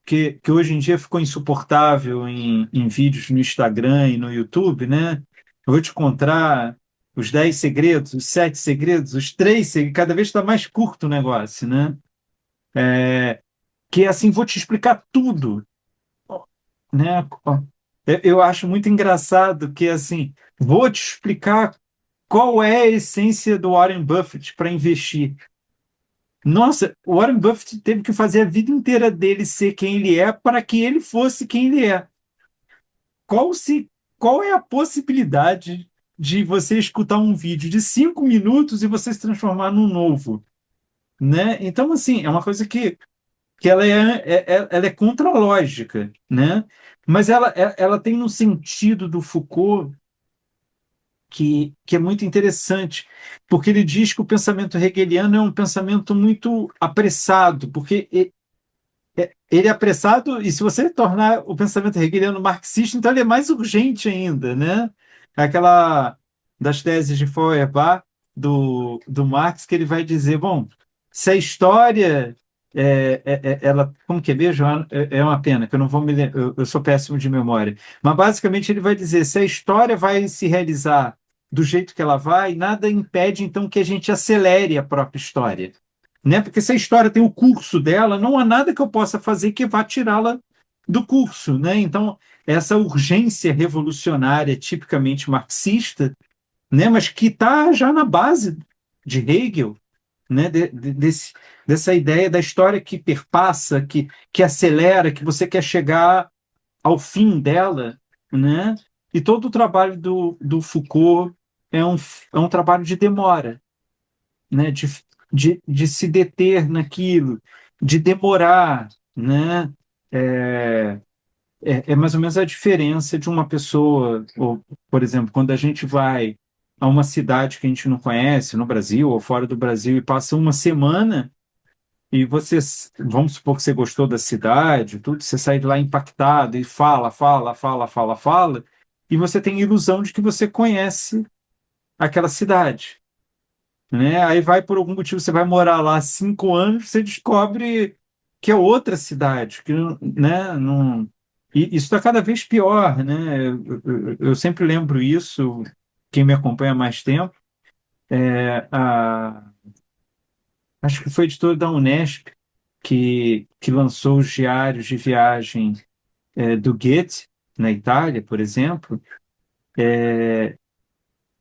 que hoje em dia ficou insuportável em vídeos no Instagram e no YouTube, né? Eu vou te contar os 10 segredos, os 7 segredos, os 3 segredos, cada vez está mais curto o negócio, né? Que é assim, vou te explicar tudo, né? Eu acho muito engraçado que assim, vou te explicar qual é a essência do Warren Buffett para investir. Nossa, o Warren Buffett teve que fazer a vida inteira dele ser quem ele é para que ele fosse quem ele é. Qual, se, qual é a possibilidade de você escutar um vídeo de 5 minutos e você se transformar num novo, né? Então, assim, é uma coisa que ela é contra a lógica, né? Mas ela tem um sentido do Foucault que é muito interessante, porque ele diz que o pensamento hegeliano é um pensamento muito apressado, porque ele é apressado, e se você tornar o pensamento hegeliano marxista, então ele é mais urgente ainda, né? Aquela das teses de Feuerbach, do Marx, que ele vai dizer, bom, se a história, ela, como que é mesmo? É uma pena, que eu não vou me lembrar, eu sou péssimo de memória, mas basicamente ele vai dizer, se a história vai se realizar do jeito que ela vai, nada impede, então, que a gente acelere a própria história, né? Porque se a história tem o curso dela, não há nada que eu possa fazer que vá tirá-la do curso, né? Então, essa urgência revolucionária tipicamente marxista, né? Mas que está já na base de Hegel, né? Dessa ideia da história que perpassa, que acelera, que você quer chegar ao fim dela, né? E todo o trabalho do Foucault é um trabalho de demora, né, de se deter naquilo, de demorar, né? É, é mais ou menos a diferença de uma pessoa, ou, por exemplo, quando a gente vai a uma cidade que a gente não conhece, no Brasil ou fora do Brasil, e passa uma semana, e você, vamos supor que você gostou da cidade, tudo, você sai de lá impactado e fala, fala, fala, fala, fala, e você tem a ilusão de que você conhece aquela cidade, né? Aí vai por algum motivo, você vai morar lá 5 anos, você descobre que é outra cidade, que, né? Não... E isso está cada vez pior, né? Eu sempre lembro isso, quem me acompanha há mais tempo, acho que foi a editora da Unesp que lançou os diários de viagem do Goethe, na Itália, por exemplo.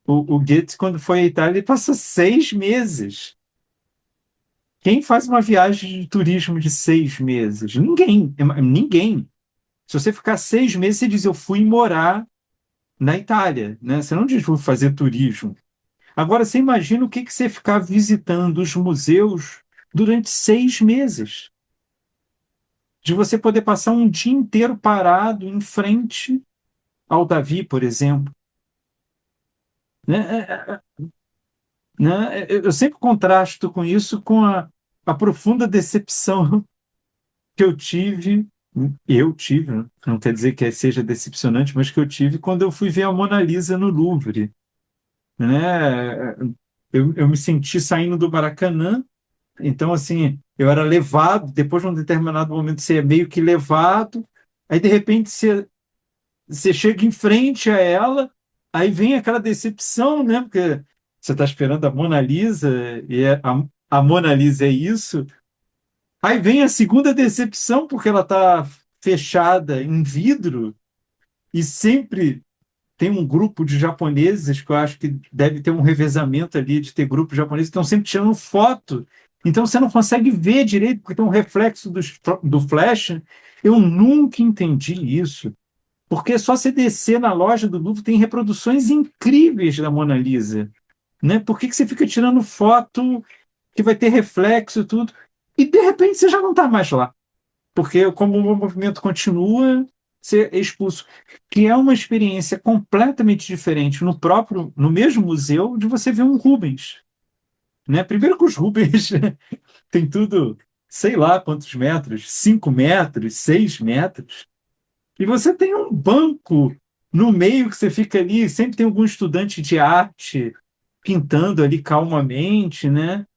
O Goethe, quando foi à Itália, ele passou 6 meses Quem faz uma viagem de turismo de 6 meses? Ninguém, ninguém. Se você ficar 6 meses, você diz, eu fui morar na Itália, né? Você não diz, vou fazer turismo. Agora, você imagina o que que você ficar visitando os museus durante 6 meses. De você poder passar um dia inteiro parado em frente ao Davi, por exemplo. Né? Né? Eu sempre contrasto com isso com a profunda decepção que eu tive, né? Não quer dizer que seja decepcionante, mas que eu tive quando eu fui ver a Mona Lisa no Louvre, né? Eu me senti saindo do Maracanã, então, assim, eu era levado, depois de um determinado momento, você é meio que levado, aí, de repente, você chega em frente a ela, aí vem aquela decepção, né? Porque você está esperando a Mona Lisa, e a Mona Lisa é isso. Aí vem a segunda decepção, porque ela está fechada em vidro, e sempre tem um grupo de japoneses, que eu acho que deve ter um revezamento ali de ter grupos japoneses que estão sempre tirando foto. Então você não consegue ver direito, porque tem um reflexo do flash. Eu nunca entendi isso. Porque só você descer na loja do Louvre tem reproduções incríveis da Mona Lisa, né? Por que que você fica tirando foto que vai ter reflexo e tudo? E de repente você já não está mais lá, porque como o movimento continua, você é expulso, que é uma experiência completamente diferente no mesmo museu de você ver um Rubens, né? Primeiro que os Rubens tem tudo, sei lá quantos metros, 5 metros, 6 metros, e você tem um banco no meio que você fica ali, sempre tem algum estudante de arte pintando ali calmamente, né?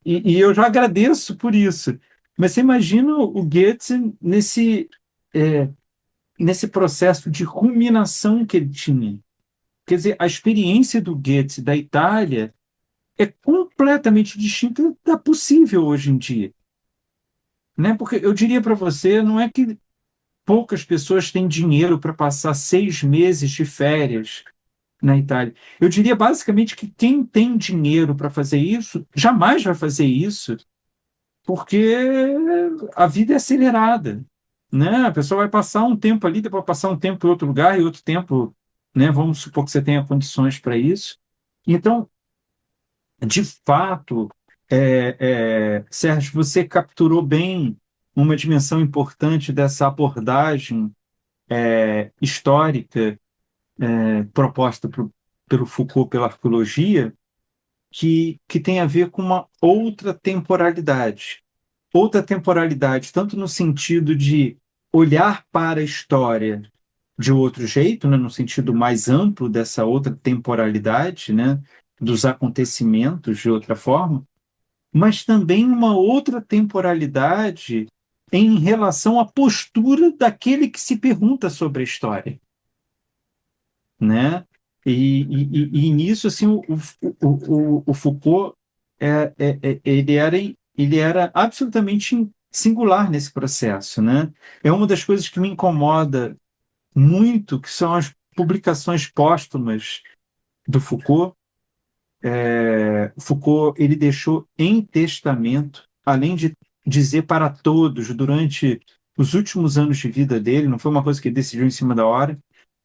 E eu já agradeço por isso. Mas você imagina o Goethe é, nesse processo de ruminação que ele tinha. Quer dizer, a experiência do Goethe da Itália é completamente distinta da possível hoje em dia. Né? Porque eu diria para você, não é que poucas pessoas têm dinheiro para passar 6 meses de férias na Itália. Eu diria basicamente que quem tem dinheiro para fazer isso jamais vai fazer isso, porque a vida é acelerada, né? A pessoa vai passar um tempo ali, depois passar um tempo em outro lugar e outro tempo, né? Vamos supor que você tenha condições para isso. Então, de fato, Sérgio, você capturou bem uma dimensão importante dessa abordagem histórica proposta pelo Foucault, pela arqueologia, que tem a ver com uma outra temporalidade. Outra temporalidade, tanto no sentido de olhar para a história de outro jeito, né, no sentido mais amplo dessa outra temporalidade, né, dos acontecimentos de outra forma, mas também uma outra temporalidade em relação à postura daquele que se pergunta sobre a história, né? E nisso, assim, o Foucault ele era absolutamente singular nesse processo, né? É uma das coisas que me incomoda muito, que são as publicações póstumas do Foucault. Foucault ele deixou em testamento, além de dizer para todos durante os últimos anos de vida dele, não foi uma coisa que ele decidiu em cima da hora,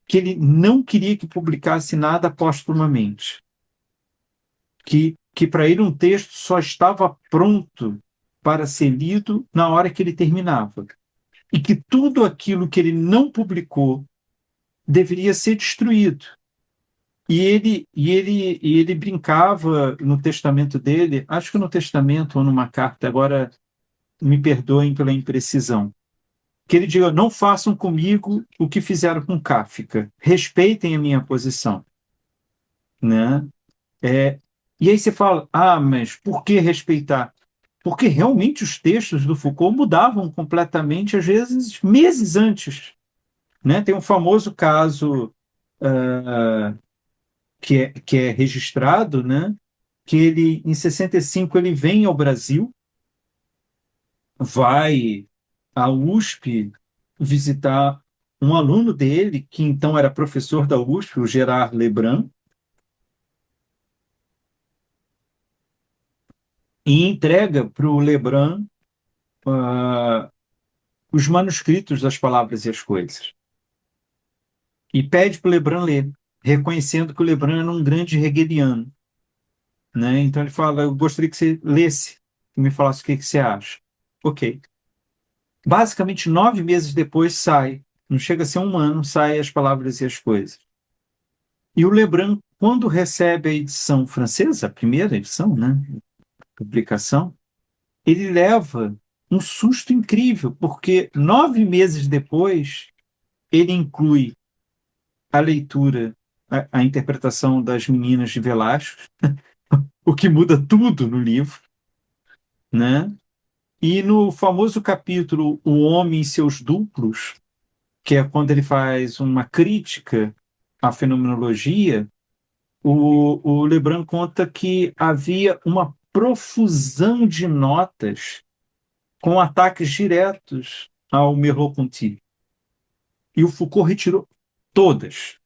que ele não queria que publicasse nada póstumamente, que para ele um texto só estava pronto para ser lido na hora que ele terminava, e que tudo aquilo que ele não publicou deveria ser destruído. E ele brincava no testamento dele, acho que no testamento ou numa carta, agora me perdoem pela imprecisão, que ele diga: não façam comigo o que fizeram com Kafka, respeitem a minha posição, né? É, e aí você fala, mas por que respeitar? Porque realmente os textos do Foucault mudavam completamente, às vezes meses antes, né? Tem um famoso caso que é registrado, né? Que ele, em 65, ele vem ao Brasil, vai à USP visitar um aluno dele, que então era professor da USP, o Gerard Lebrun, e entrega para o Lebrun ah, os manuscritos das Palavras e as Coisas. E pede para o Lebrun ler, reconhecendo que o Lebrun era um grande hegeliano, né? Então ele fala, eu gostaria que você lesse e me falasse o que você acha. Ok. Basicamente, 9 meses depois sai, não chega a ser um ano, sai As Palavras e as Coisas. E o Lebrun, quando recebe a edição francesa, a primeira edição, né, publicação, ele leva um susto incrível, porque 9 meses depois ele inclui a leitura, a interpretação das Meninas de Velázquez, o que muda tudo no livro, né? E no famoso capítulo O Homem e Seus Duplos, que é quando ele faz uma crítica à fenomenologia, o Lebrun conta que havia uma profusão de notas com ataques diretos ao Merleau-Ponty. E o Foucault retirou todas.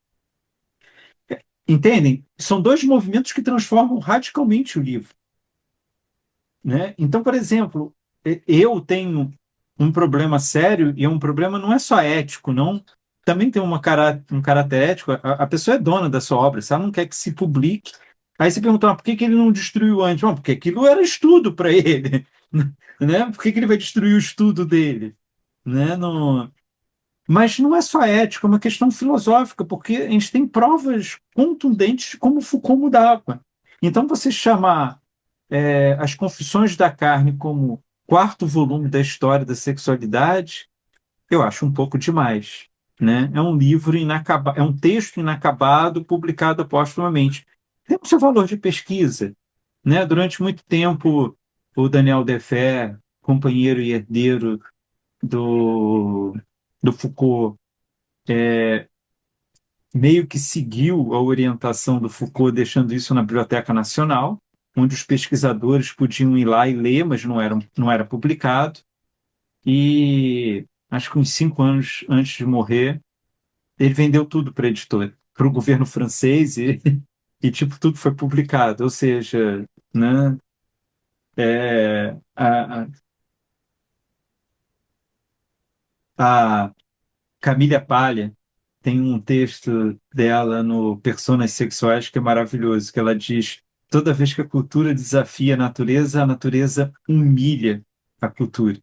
Entendem? São dois movimentos que transformam radicalmente o livro, né? Então, por exemplo, eu tenho um problema sério, e um problema não é só ético, não. Também tem um caráter ético. A pessoa é dona da sua obra, se ela não quer que se publique. Aí você pergunta, por que que ele não destruiu antes? Bom, porque aquilo era estudo para ele, né? Por que que ele vai destruir o estudo dele? Né? Não... Mas não é só ético, é uma questão filosófica, porque a gente tem provas contundentes de como Foucault mudava. Então, você chamar As Confissões da Carne como quarto volume da história da sexualidade, eu acho um pouco demais, né? É um livro inacabado, é um texto inacabado publicado póstumamente. Tem o seu valor de pesquisa, né? Durante muito tempo, o Daniel Defer, companheiro e herdeiro do, do Foucault, meio que seguiu a orientação do Foucault, deixando isso na Biblioteca Nacional, onde os pesquisadores podiam ir lá e ler, mas não era publicado. E acho que uns 5 anos antes de morrer, ele vendeu tudo para a editora, para o governo francês, e tipo, tudo foi publicado. Ou seja, né, a Camila Palha tem um texto dela no Personas Sexuais que é maravilhoso, que ela diz: toda vez que a cultura desafia a natureza humilha a cultura.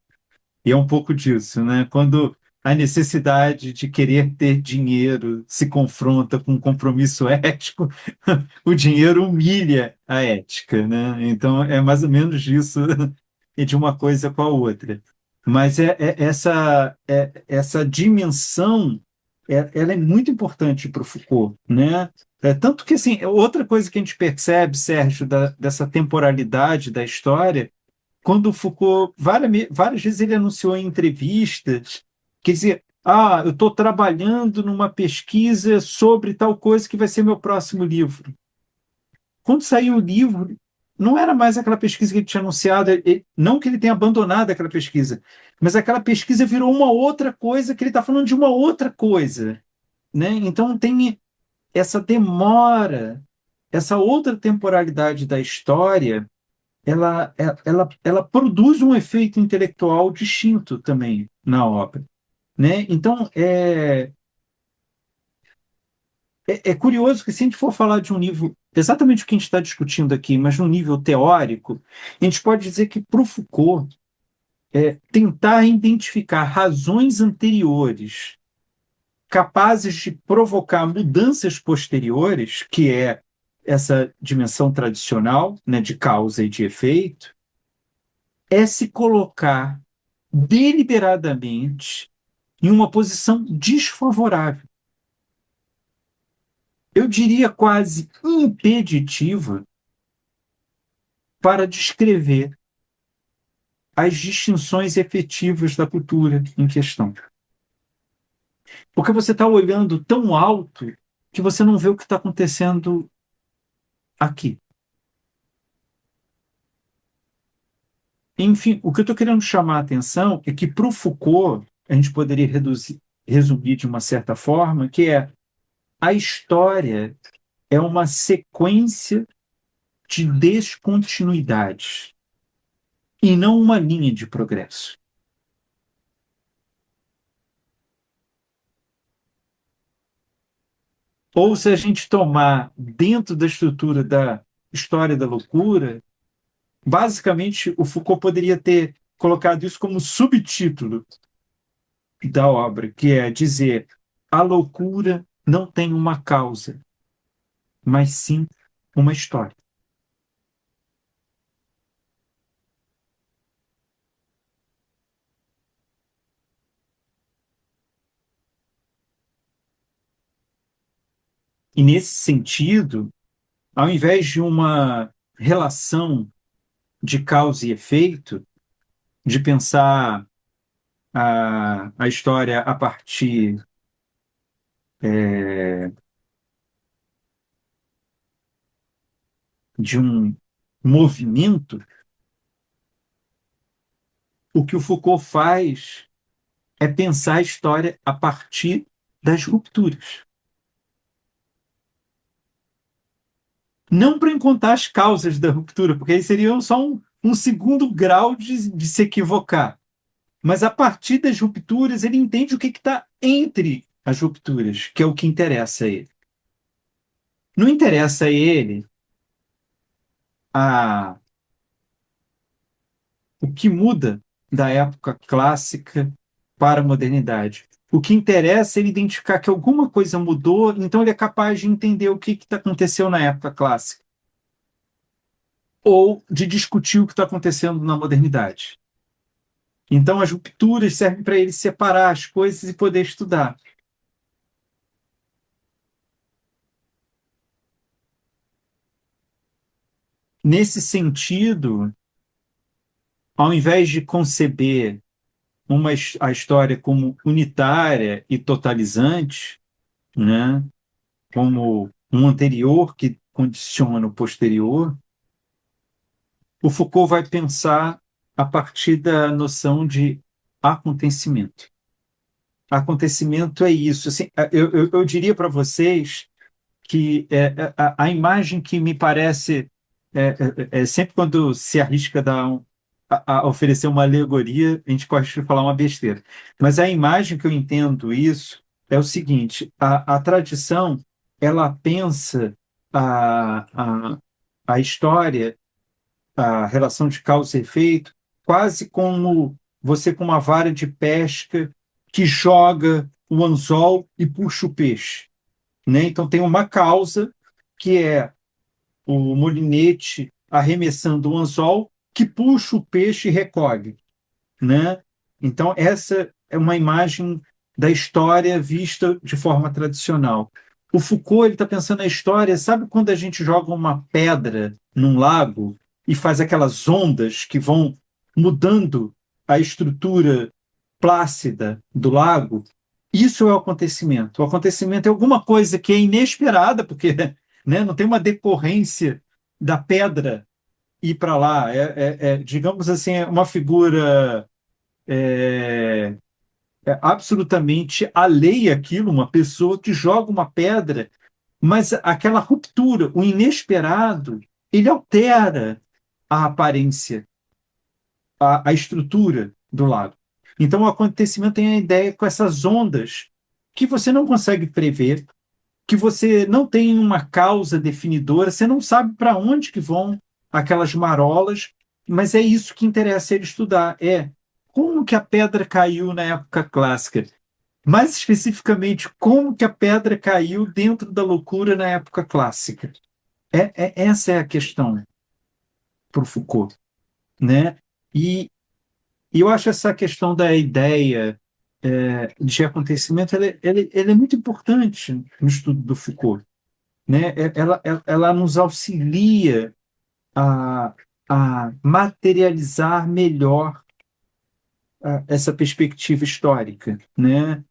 E é um pouco disso, né? Quando a necessidade de querer ter dinheiro se confronta com um compromisso ético, o dinheiro humilha a ética, né? Então é mais ou menos isso, e de uma coisa com a outra. Mas essa dimensão, ela é muito importante para o Foucault, né? Tanto que, assim, outra coisa que a gente percebe, Sérgio, dessa temporalidade da história, quando o Foucault, várias vezes ele anunciou em entrevistas, quer dizer, eu estou trabalhando numa pesquisa sobre tal coisa que vai ser meu próximo livro. Quando saiu o livro, não era mais aquela pesquisa que ele tinha anunciado, não que ele tenha abandonado aquela pesquisa, mas aquela pesquisa virou uma outra coisa, que ele está falando de uma outra coisa, né? Então tem essa demora, essa outra temporalidade da história, ela produz um efeito intelectual distinto também na obra, né? Então, é curioso que se a gente for falar de um nível, exatamente o que a gente está discutindo aqui, mas num nível teórico, a gente pode dizer que para o Foucault, tentar identificar razões anteriores capazes de provocar mudanças posteriores, que é essa dimensão tradicional, né, de causa e de efeito, é se colocar deliberadamente em uma posição desfavorável. Eu diria quase impeditiva para descrever as distinções efetivas da cultura em questão. Porque você está olhando tão alto que você não vê o que está acontecendo aqui. Enfim, o que eu estou querendo chamar a atenção é que, para o Foucault, a gente poderia resumir de uma certa forma, que a história é uma sequência de descontinuidades. e não uma linha de progresso. Ou se a gente tomar dentro da estrutura da história da loucura, basicamente o Foucault poderia ter colocado isso como subtítulo da obra, que é dizer: a loucura não tem uma causa, mas sim uma história. E nesse sentido, ao invés de uma relação de causa e efeito, de pensar a história a partir de um movimento, o que o Foucault faz é pensar a história a partir das rupturas. Não para encontrar as causas da ruptura, porque aí seria só um segundo grau de se equivocar. Mas a partir das rupturas, ele entende o que está entre as rupturas, que é o que interessa a ele. Não interessa a ele a, o que muda da época clássica para a modernidade. O que interessa é ele identificar que alguma coisa mudou, então ele é capaz de entender o que aconteceu na época clássica, ou de discutir o que está acontecendo na modernidade. Então, as rupturas servem para ele separar as coisas e poder estudar. Nesse sentido, ao invés de conceber a história como unitária e totalizante, né, como um anterior que condiciona o posterior, o Foucault vai pensar a partir da noção de acontecimento. Acontecimento é isso. Assim, eu diria para vocês que a imagem que me parece sempre quando se arrisca a oferecer uma alegoria, a gente pode falar uma besteira. Mas a imagem que eu entendo isso é o seguinte: a tradição ela pensa a, a história, a relação de causa e efeito, quase como você com uma vara de pesca que joga o anzol e puxa o peixe, né? Então tem uma causa que é o molinete arremessando o anzol que puxa o peixe e recolhe, né? Então essa é uma imagem da história vista de forma tradicional. O Foucault ele está pensando na história, sabe quando a gente joga uma pedra num lago e faz aquelas ondas que vão mudando a estrutura plácida do lago? Isso é o acontecimento. O acontecimento é alguma coisa que é inesperada, porque né, não tem uma decorrência da pedra ir para lá. Digamos assim, é uma figura é, absolutamente alheia àquilo, uma pessoa que joga uma pedra, mas aquela ruptura, o inesperado, ele altera a aparência, a estrutura do lago. Então, o acontecimento tem a ideia com essas ondas que você não consegue prever, que você não tem uma causa definidora, você não sabe para onde que vão aquelas marolas, mas é isso que interessa ele estudar, é como que a pedra caiu na época clássica, mais especificamente, como que a pedra caiu dentro da loucura na época clássica. Essa é a questão para o Foucault, né? E eu acho essa questão da ideia de acontecimento, ela é muito importante no estudo do Foucault, né? Ela nos auxilia a, a materializar melhor essa perspectiva histórica, né?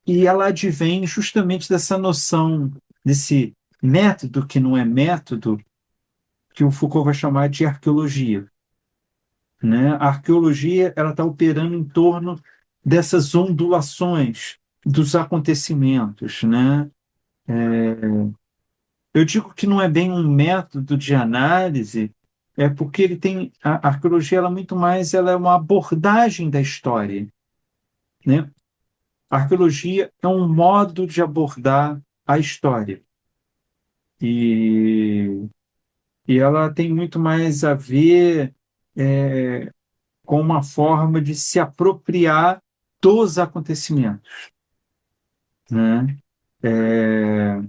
E ela advém justamente dessa noção, desse método que não é método, que o Foucault vai chamar de arqueologia, né? A arqueologia ela está operando em torno dessas ondulações dos acontecimentos, né? Eu digo que não é bem um método de análise, é porque ele tem a arqueologia, ela muito mais, ela é uma abordagem da história, né? A arqueologia é um modo de abordar a história e, e ela tem muito mais a ver com uma forma de se apropriar dos acontecimentos, né? É,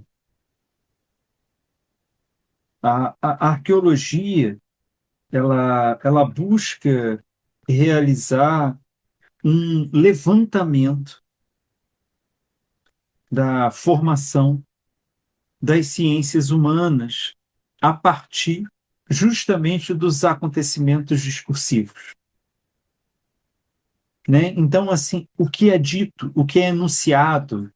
a arqueologia ela busca realizar um levantamento da formação das ciências humanas a partir justamente dos acontecimentos discursivos, né? Então, assim, o que é dito, o que é enunciado,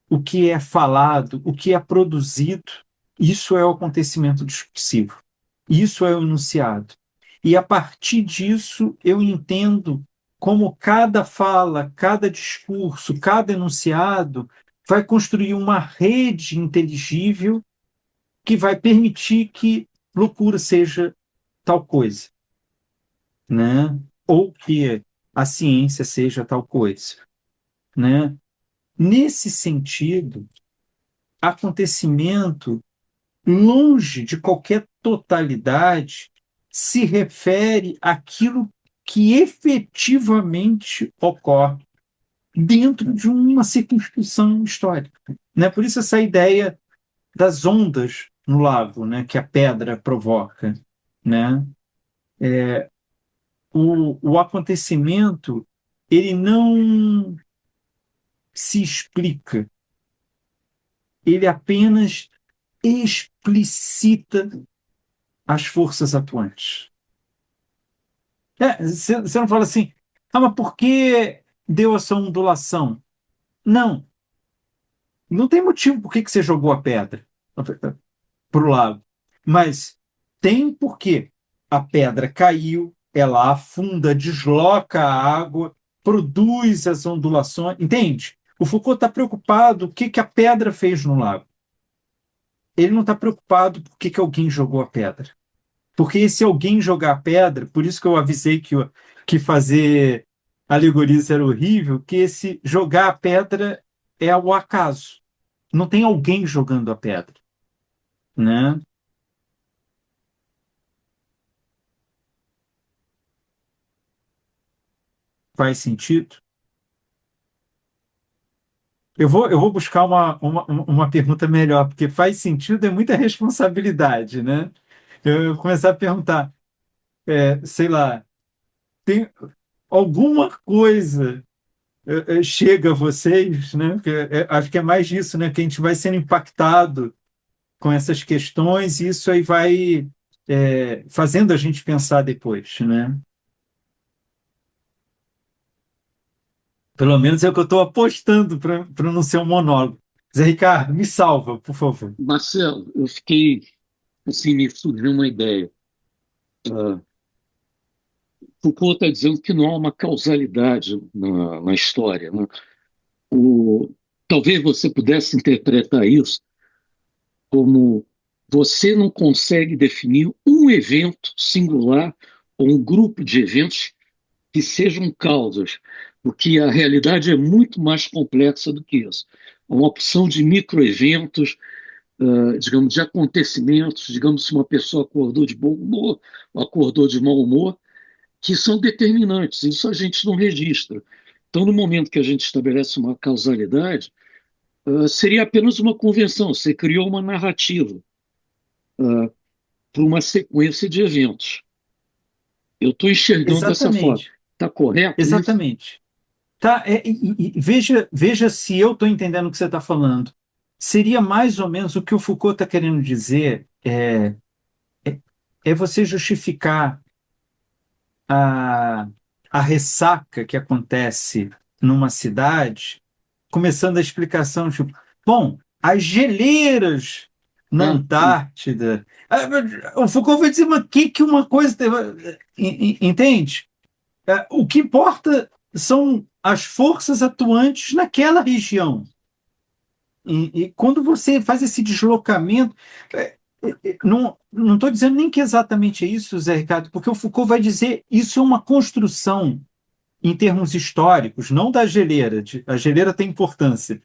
o que é falado, o que é produzido, isso é o acontecimento discursivo. Isso é o enunciado. E a partir disso eu entendo como cada fala, cada discurso, cada enunciado vai construir uma rede inteligível que vai permitir que loucura seja tal coisa, né? Ou que a ciência seja tal coisa, né? Nesse sentido, acontecimento, longe de qualquer totalidade, se refere àquilo que efetivamente ocorre dentro de uma circunscrição histórica, né? Por isso essa ideia das ondas no lago, né, que a pedra provoca, né? O acontecimento ele não se explica, ele apenas explicita as forças atuantes. Você não fala assim, mas por que deu essa ondulação? Não, não tem motivo por que você jogou a pedra para o lado. Mas tem porquê. A pedra caiu, ela afunda, desloca a água, produz as ondulações. Entende? O Foucault está preocupado com o que a pedra fez no lago. Ele não está preocupado por que alguém jogou a pedra. Porque se alguém jogar a pedra, por isso que eu avisei que fazer alegorias era horrível, que esse jogar a pedra é o acaso. Não tem alguém jogando a pedra, né? Faz sentido? Eu vou buscar uma pergunta melhor, porque faz sentido é muita responsabilidade, né? Eu vou começar a perguntar, sei lá, tem alguma coisa chega a vocês, né? Porque, acho que é mais disso, né? Que a gente vai sendo impactado com essas questões e isso aí vai fazendo a gente pensar depois, né? Pelo menos é o que eu estou apostando para não ser um monólogo. Zé Ricardo, me salva, por favor. Marcelo, eu fiquei, assim, me surgiu uma ideia. Ah, Foucault está dizendo que não há uma causalidade na história, né? Talvez você pudesse interpretar isso como você não consegue definir um evento singular ou um grupo de eventos que sejam causas, porque a realidade é muito mais complexa do que isso. É uma opção de microeventos, digamos, de acontecimentos, digamos, se uma pessoa acordou de bom humor ou acordou de mau humor, que são determinantes. Isso a gente não registra. Então, no momento que a gente estabelece uma causalidade, seria apenas uma convenção. Você criou uma narrativa para uma sequência de eventos. Eu estou enxergando dessa forma. Exatamente, Está correto isso? exatamente. Tá, e veja se eu estou entendendo o que você está falando. Seria mais ou menos o que o Foucault está querendo dizer, é você justificar a, a ressaca que acontece numa cidade, começando a explicação, tipo, bom, as geleiras na Ah, Antártida. O Foucault vai dizer, mas que uma coisa. Entende? O que importa são as forças atuantes naquela região. E quando você faz esse deslocamento, não estou dizendo nem que exatamente é isso, Zé Ricardo, porque o Foucault vai dizer isso é uma construção em termos históricos, não da geleira. A geleira tem importância,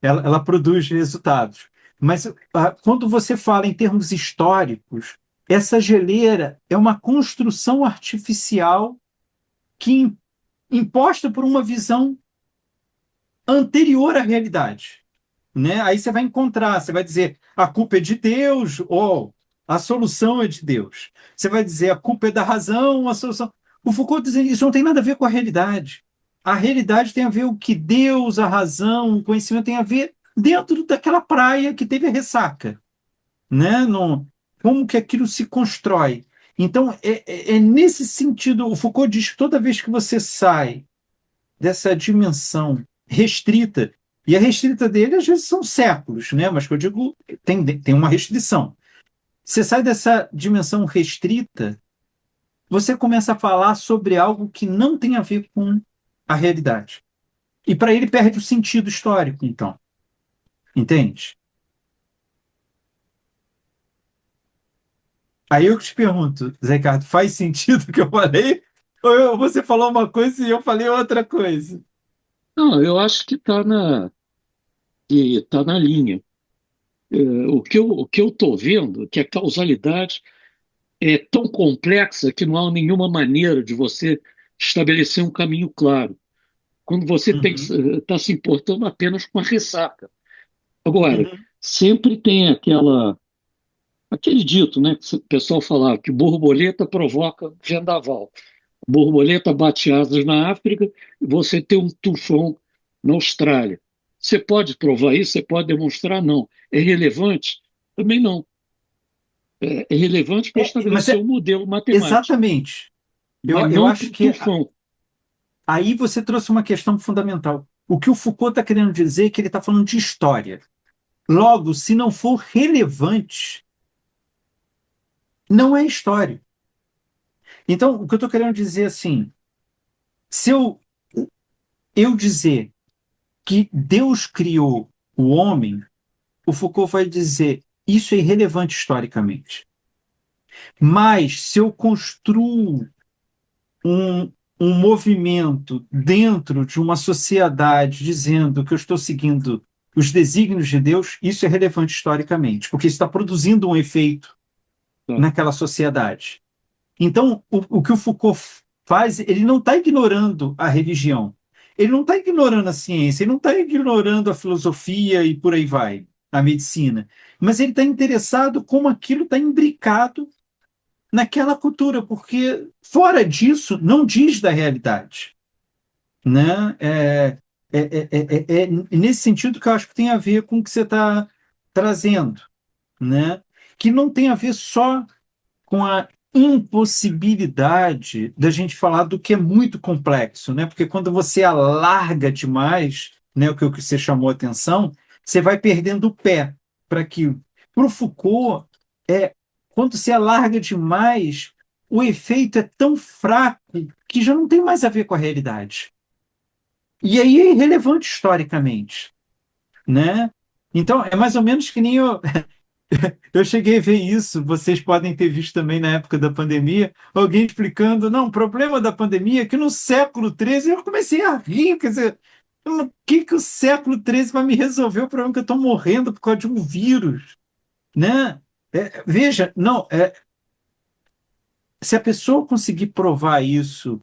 ela produz resultados. Mas quando você fala em termos históricos, essa geleira é uma construção artificial que imposta por uma visão anterior à realidade, né? Aí você vai encontrar, você vai dizer a culpa é de Deus ou a solução é de Deus. Você vai dizer a culpa é da razão, a solução. O Foucault diz isso não tem nada a ver com a realidade. A realidade tem a ver o que Deus, a razão, o conhecimento tem a ver dentro daquela praia que teve a ressaca, né? No, como que aquilo se constrói. Então, é nesse sentido, o Foucault diz que toda vez que você sai dessa dimensão restrita, e a restrita dele às vezes são séculos, né? Mas que eu digo, tem uma restrição. Você sai dessa dimensão restrita, você começa a falar sobre algo que não tem a ver com a realidade. E para ele perde o sentido histórico, então. Entende? Aí eu te pergunto, Zé Ricardo, faz sentido o que eu falei? Ou você falou uma coisa e eu falei outra coisa? Não, eu acho que tá na linha. O que eu estou vendo é que a causalidade é tão complexa que não há nenhuma maneira de você estabelecer um caminho claro. Quando você Uhum, está se importando apenas com a ressaca. Agora, uhum. sempre tem aquele dito, né, que o pessoal falava que borboleta provoca vendaval. Borboleta bate asas na África e você tem um tufão na Austrália. Você pode provar isso? Você pode demonstrar? Não. É relevante? Também não. É relevante para Mas estabelecer um modelo matemático, exatamente. mas Eu não para acho o que tufão. aí você trouxe uma questão fundamental. O que o Foucault está querendo dizer é que ele está falando de história. Logo, se não for relevante, não é história. Então, o que eu estou querendo dizer é assim, se eu dizer que Deus criou o homem, o Foucault vai dizer isso é irrelevante historicamente. Mas se eu construo um, um movimento dentro de uma sociedade dizendo que eu estou seguindo os desígnios de Deus, isso é relevante historicamente, porque isso está produzindo um efeito Tá? naquela sociedade. Então, o que o Foucault faz, ele não está ignorando a religião, ele não está ignorando a ciência, ele não está ignorando a filosofia e por aí vai, a medicina, mas ele está interessado como aquilo está imbricado naquela cultura, porque fora disso não diz da realidade, né? É nesse sentido que eu acho que tem a ver com o que você está trazendo, né? Que não tem a ver só com a impossibilidade da gente falar do que é muito complexo, né? Porque quando você alarga demais, né, o que você chamou a atenção, você vai perdendo o pé para aquilo. Para o Foucault, quando se alarga demais, o efeito é tão fraco que já não tem mais a ver com a realidade. E aí é irrelevante historicamente, né? Então, é mais ou menos que nem eu cheguei a ver isso, vocês podem ter visto também na época da pandemia, alguém explicando, não, o problema da pandemia é que no século XIII eu comecei a rir, quer dizer, o que que o século XIII vai me resolver o problema que eu estou morrendo por causa de um vírus, né? Veja, não, se a pessoa conseguir provar isso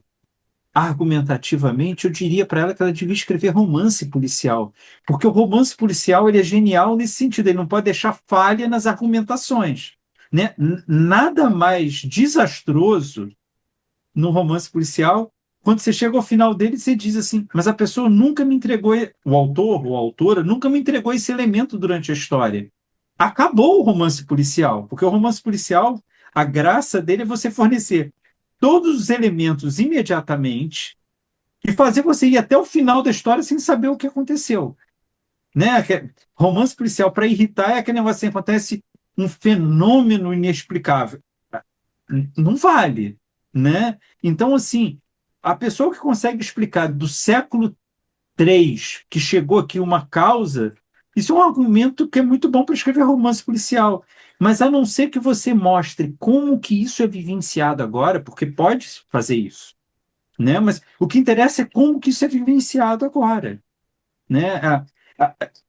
argumentativamente, eu diria para ela que ela devia escrever romance policial, porque o romance policial ele é genial nesse sentido, ele não pode deixar falha nas argumentações, né? Nada mais desastroso no romance policial quando você chega ao final dele e você diz assim, mas a pessoa nunca me entregou, o autor ou a autora nunca me entregou esse elemento durante a história. Acabou o romance policial, porque o romance policial, a graça dele é você fornecer todos os elementos imediatamente e fazer você ir até o final da história sem saber o que aconteceu. Né? Romance policial, para irritar, é aquele negócio assim, acontece um fenômeno inexplicável. Não vale. Né? Então, assim, a pessoa que consegue explicar do século III, que chegou aqui uma causa, isso é um argumento que é muito bom para escrever romance policial. Mas a não ser que você mostre como que isso é vivenciado agora, porque pode fazer isso, né? Mas o que interessa é como que isso é vivenciado agora, né?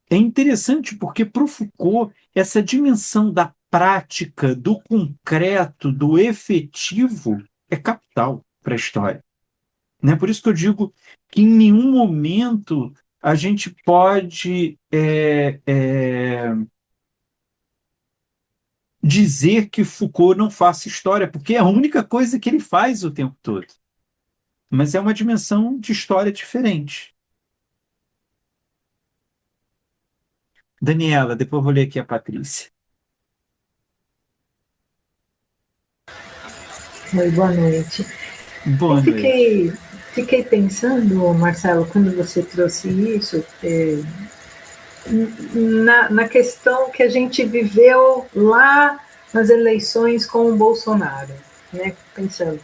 É interessante porque para o Foucault, essa dimensão da prática, do concreto, do efetivo, é capital para a história, né? Por isso que eu digo que em nenhum momento a gente pode dizer que Foucault não faça história, porque é a única coisa que ele faz o tempo todo. Mas é uma dimensão de história diferente. Daniela, depois eu vou ler aqui a Patrícia. Oi, boa noite. Eu Boa noite. fiquei pensando, Marcelo, quando você trouxe isso, na questão que a gente viveu lá nas eleições com o Bolsonaro, né? Pensando.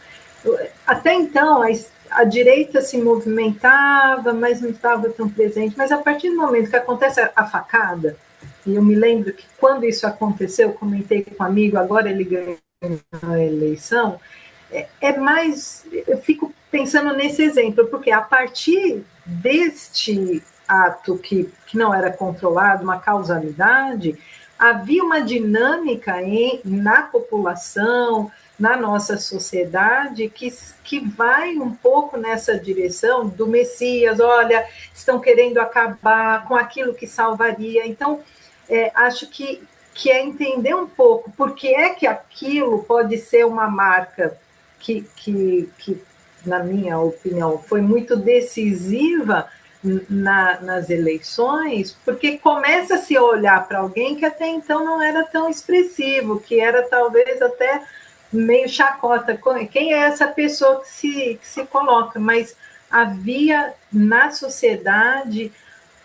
Até então, a direita se movimentava, mas não estava tão presente. Mas a partir do momento que acontece a facada, e eu me lembro que quando isso aconteceu, eu comentei com um amigo, agora ele ganhou a eleição, mais. Eu fico pensando nesse exemplo, porque a partir deste ato que não era controlado, uma causalidade, havia uma dinâmica na população, na nossa sociedade, que vai um pouco nessa direção do Messias, olha, estão querendo acabar com aquilo que salvaria. Então, acho que é entender um pouco por que é que aquilo pode ser uma marca que, na minha opinião, foi muito decisiva nas eleições, porque começa a se olhar para alguém que até então não era tão expressivo, que era talvez até meio chacota. Quem é essa pessoa que se coloca? Mas havia na sociedade,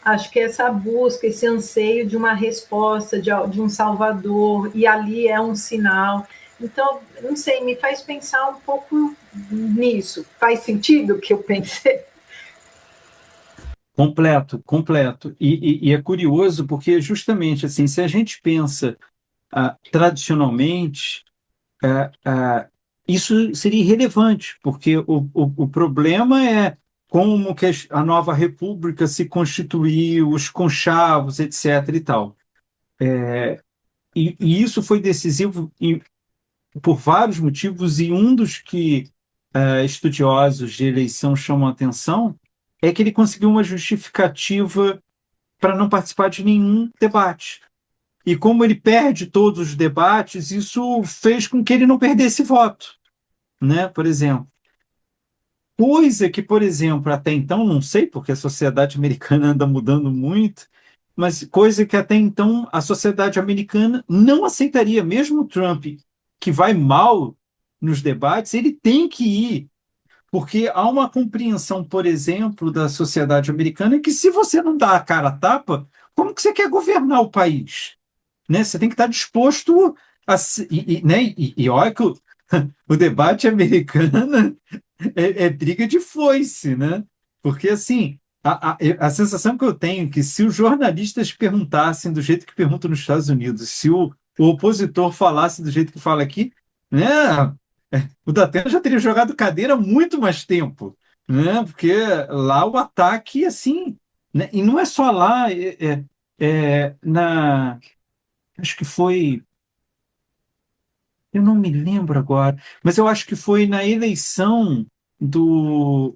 acho que essa busca, esse anseio de uma resposta, de um salvador, e ali é um sinal. Então, não sei, me faz pensar um pouco nisso. Faz sentido o que eu pensei? Completo, completo. E é curioso porque, justamente, assim, se a gente pensa tradicionalmente, isso seria irrelevante, porque o problema é como que a nova república se constituiu, os conchavos, etc. e tal. E isso foi decisivo por vários motivos, e um dos que estudiosos de eleição chamam a atenção é que ele conseguiu uma justificativa para não participar de nenhum debate. E como ele perde todos os debates, isso fez com que ele não perdesse voto, né? Por exemplo. Coisa que, por exemplo, até então, não sei, porque a sociedade americana anda mudando muito, mas coisa que até então a sociedade americana não aceitaria, mesmo o Trump, que vai mal nos debates, ele tem que ir, porque há uma compreensão, por exemplo, da sociedade americana que se você não dá a cara a tapa, como que você quer governar o país? Né? Você tem que estar disposto a... Né? E olha que o debate americano é briga de foice, né? Porque, assim, a sensação que eu tenho é que se os jornalistas perguntassem do jeito que perguntam nos Estados Unidos, se o opositor falasse do jeito que fala aqui, né? O Datena já teria jogado cadeira há muito mais tempo, né? Porque lá o ataque, assim, né? E não é só lá, acho que foi, eu não me lembro agora, mas eu acho que foi na eleição do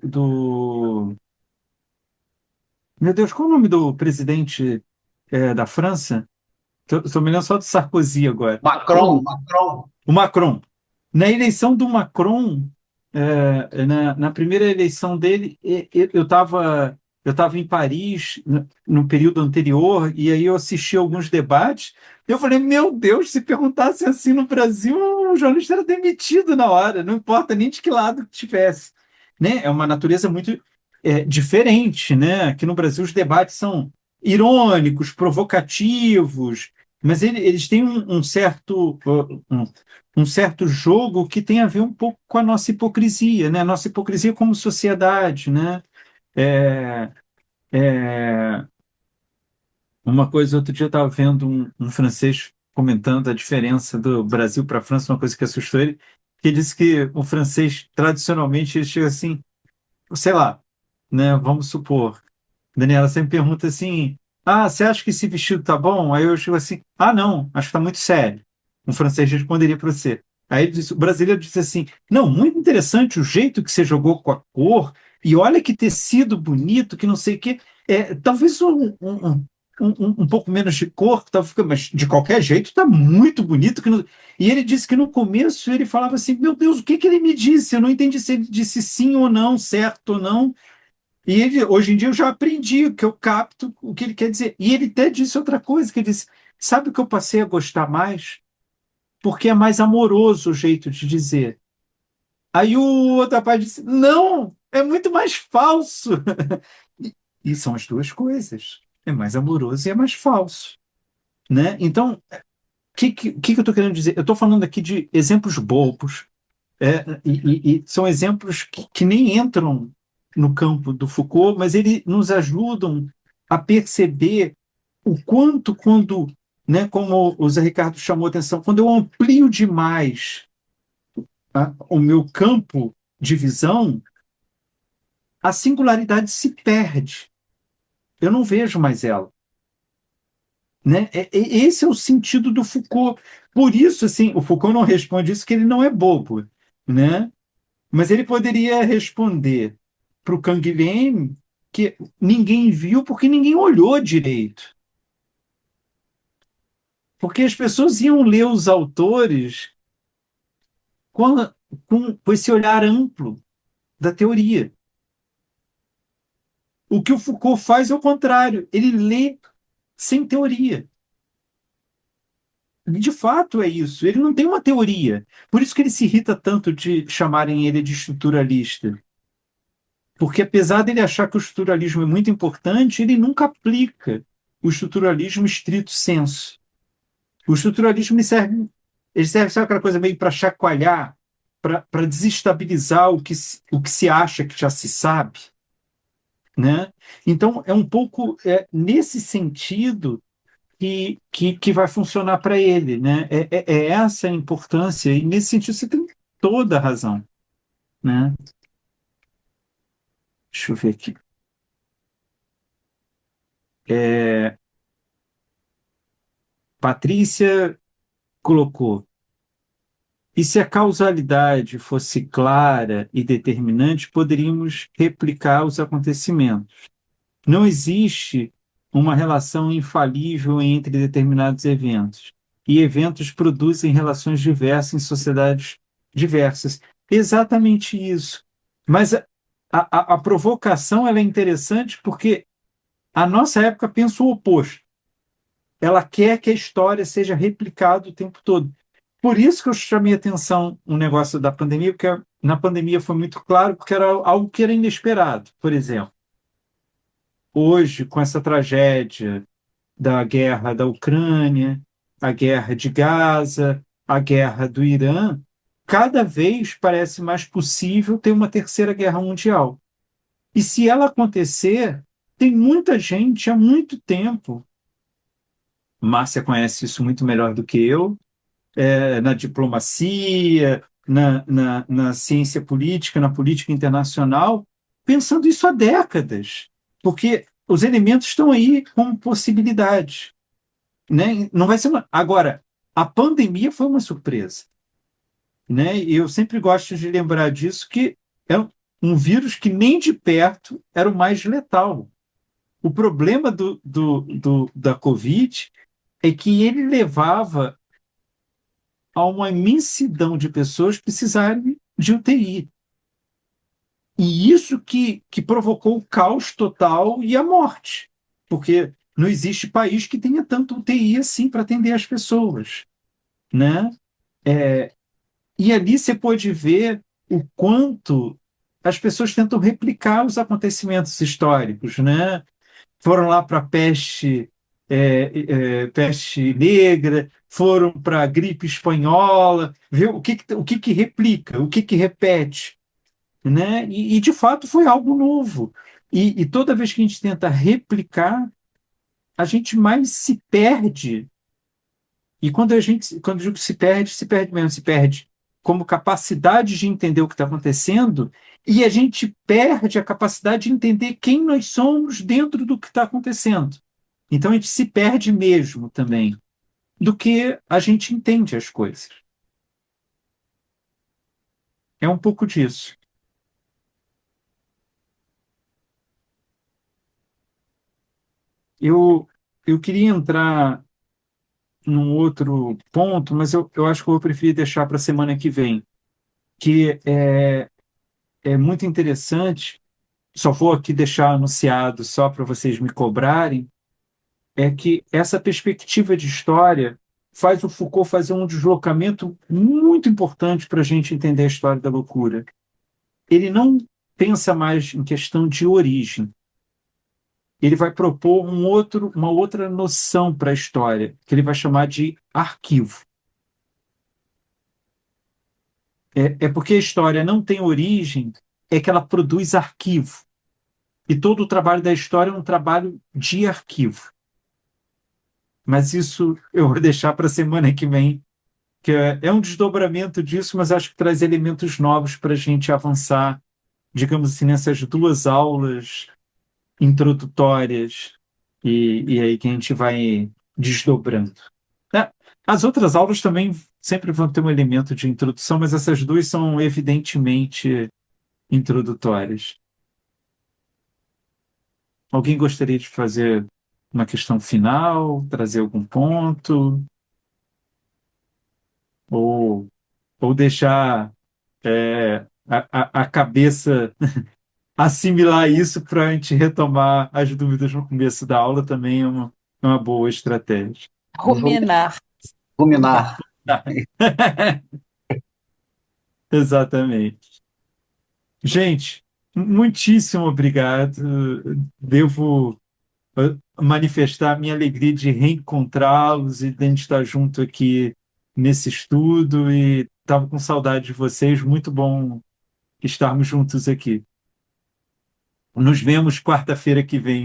meu Deus, qual é o nome do presidente da França? Estou me lembrando só do Sarkozy agora. Macron, Macron. O Macron. Na eleição do Macron, na primeira eleição dele, eu estava em Paris no período anterior, e aí eu assisti alguns debates. Eu falei, meu Deus, se perguntasse assim no Brasil, o jornalista era demitido na hora, não importa nem de que lado que tivesse. Né? É uma natureza muito diferente. Né? Aqui no Brasil, os debates são irônicos, provocativos, mas eles têm um certo jogo que tem a ver um pouco com a nossa hipocrisia, né? A nossa hipocrisia como sociedade, né? É, é, uma coisa, outro dia eu estava vendo um francês comentando a diferença do Brasil para a França, uma coisa que assustou ele, que ele disse que o francês, tradicionalmente, ele chega assim, sei lá, né, vamos supor, Daniela sempre pergunta assim, ah, você acha que esse vestido tá bom? Aí eu chego assim, ah, não, acho que tá muito sério. Um francês responderia para você. Aí ele disse, o brasileiro disse assim, não, muito interessante o jeito que você jogou com a cor, e olha que tecido bonito, que não sei o quê. Talvez um pouco menos de cor, mas de qualquer jeito está muito bonito. E ele disse que no começo ele falava assim, meu Deus, o que que ele me disse? Eu não entendi se ele disse sim ou não, certo ou não. E hoje em dia eu já aprendi que eu capto o que ele quer dizer. E ele até disse outra coisa, que ele disse, sabe o que eu passei a gostar mais? Porque é mais amoroso o jeito de dizer. Aí o outro rapaz disse, não, é muito mais falso. E são as duas coisas. É mais amoroso e é mais falso, né? Então, o que eu estou querendo dizer? Eu estou falando aqui de exemplos bobos, e são exemplos que nem entram no campo do Foucault, mas eles nos ajudam a perceber o quanto quando, né, como o Zé Ricardo chamou a atenção, quando eu amplio demais, tá, o meu campo de visão, a singularidade se perde. Eu não vejo mais ela. Né? Esse é o sentido do Foucault. Por isso, assim, o Foucault não responde isso, que ele não é bobo, né? Mas ele poderia responder para o Canguilhem que ninguém viu porque ninguém olhou direito. Porque as pessoas iam ler os autores com, com esse olhar amplo da teoria. O que o Foucault faz é o contrário, ele lê sem teoria. De fato é isso, ele não tem uma teoria. Por isso que ele se irrita tanto de chamarem ele de estruturalista. Porque apesar dele achar que o estruturalismo é muito importante, ele nunca aplica o estruturalismo estrito sensu. O estruturalismo ele serve, sabe aquela coisa meio para chacoalhar, para desestabilizar o que se acha que já se sabe, né? Então, é um pouco nesse sentido que vai funcionar para ele, né? É essa a importância, e nesse sentido você tem toda a razão, né? Deixa eu ver aqui. Patrícia colocou: e se a causalidade fosse clara e determinante, poderíamos replicar os acontecimentos. Não existe uma relação infalível entre determinados eventos, e eventos produzem relações diversas em sociedades diversas. Exatamente isso. Mas a provocação ela é interessante porque a nossa época pensa o oposto. Ela quer que a história seja replicada o tempo todo. Por isso que eu chamei a atenção no negócio da pandemia, porque na pandemia foi muito claro, porque era algo que era inesperado. Por exemplo, hoje, com essa tragédia da guerra da Ucrânia, a guerra de Gaza, a guerra do Irã, cada vez parece mais possível ter uma terceira guerra mundial. E se ela acontecer, tem muita gente há muito tempo, Márcia conhece isso muito melhor do que eu, na diplomacia, na ciência política, na política internacional, pensando isso há décadas, porque os elementos estão aí como possibilidade, né? Não vai ser Agora, a pandemia foi uma surpresa, né? E eu sempre gosto de lembrar disso, que é um vírus que nem de perto era o mais letal. O problema da Covid é que ele levava a uma imensidão de pessoas precisarem de UTI. E isso que provocou o caos total e a morte, porque não existe país que tenha tanto UTI assim para atender as pessoas, né? E ali você pode ver o quanto as pessoas tentam replicar os acontecimentos históricos, né? Foram lá para a peste negra, foram para a gripe espanhola, ver o que replica, o que repete, né? E, de fato foi algo novo. E toda vez que a gente tenta replicar, a gente mais se perde E quando eu digo se perde mesmo, se perde como capacidade de entender o que está acontecendo, e a gente perde a capacidade de entender quem nós somos dentro do que está acontecendo. Então a gente se perde mesmo também, do que a gente entende as coisas. É um pouco disso. Eu queria entrar num outro ponto, mas eu acho que eu vou preferir deixar para a semana que vem, que é muito interessante, só vou aqui deixar anunciado só para vocês me cobrarem, é que essa perspectiva de história faz o Foucault fazer um deslocamento muito importante para a gente entender a história da loucura. Ele não pensa mais em questão de origem. Ele vai propor uma outra noção para a história, que ele vai chamar de arquivo. É porque a história não tem origem, é que ela produz arquivo. E todo o trabalho da história é um trabalho de arquivo. Mas isso eu vou deixar para a semana que vem, que é um desdobramento disso, mas acho que traz elementos novos para a gente avançar, digamos assim, nessas duas aulas introdutórias e aí que a gente vai desdobrando. É, as outras aulas também sempre vão ter um elemento de introdução, mas essas duas são evidentemente introdutórias. Alguém gostaria de fazer uma questão final, trazer algum ponto, ou, ou deixar a cabeça assimilar isso para a gente retomar as dúvidas no começo da aula também é uma boa estratégia. Ruminar. Ruminar. Exatamente. Gente, muitíssimo obrigado. Devo manifestar a minha alegria de reencontrá-los e de a gente estar junto aqui nesse estudo e estava com saudade de vocês. Muito bom estarmos juntos aqui. Nos vemos quarta-feira que vem.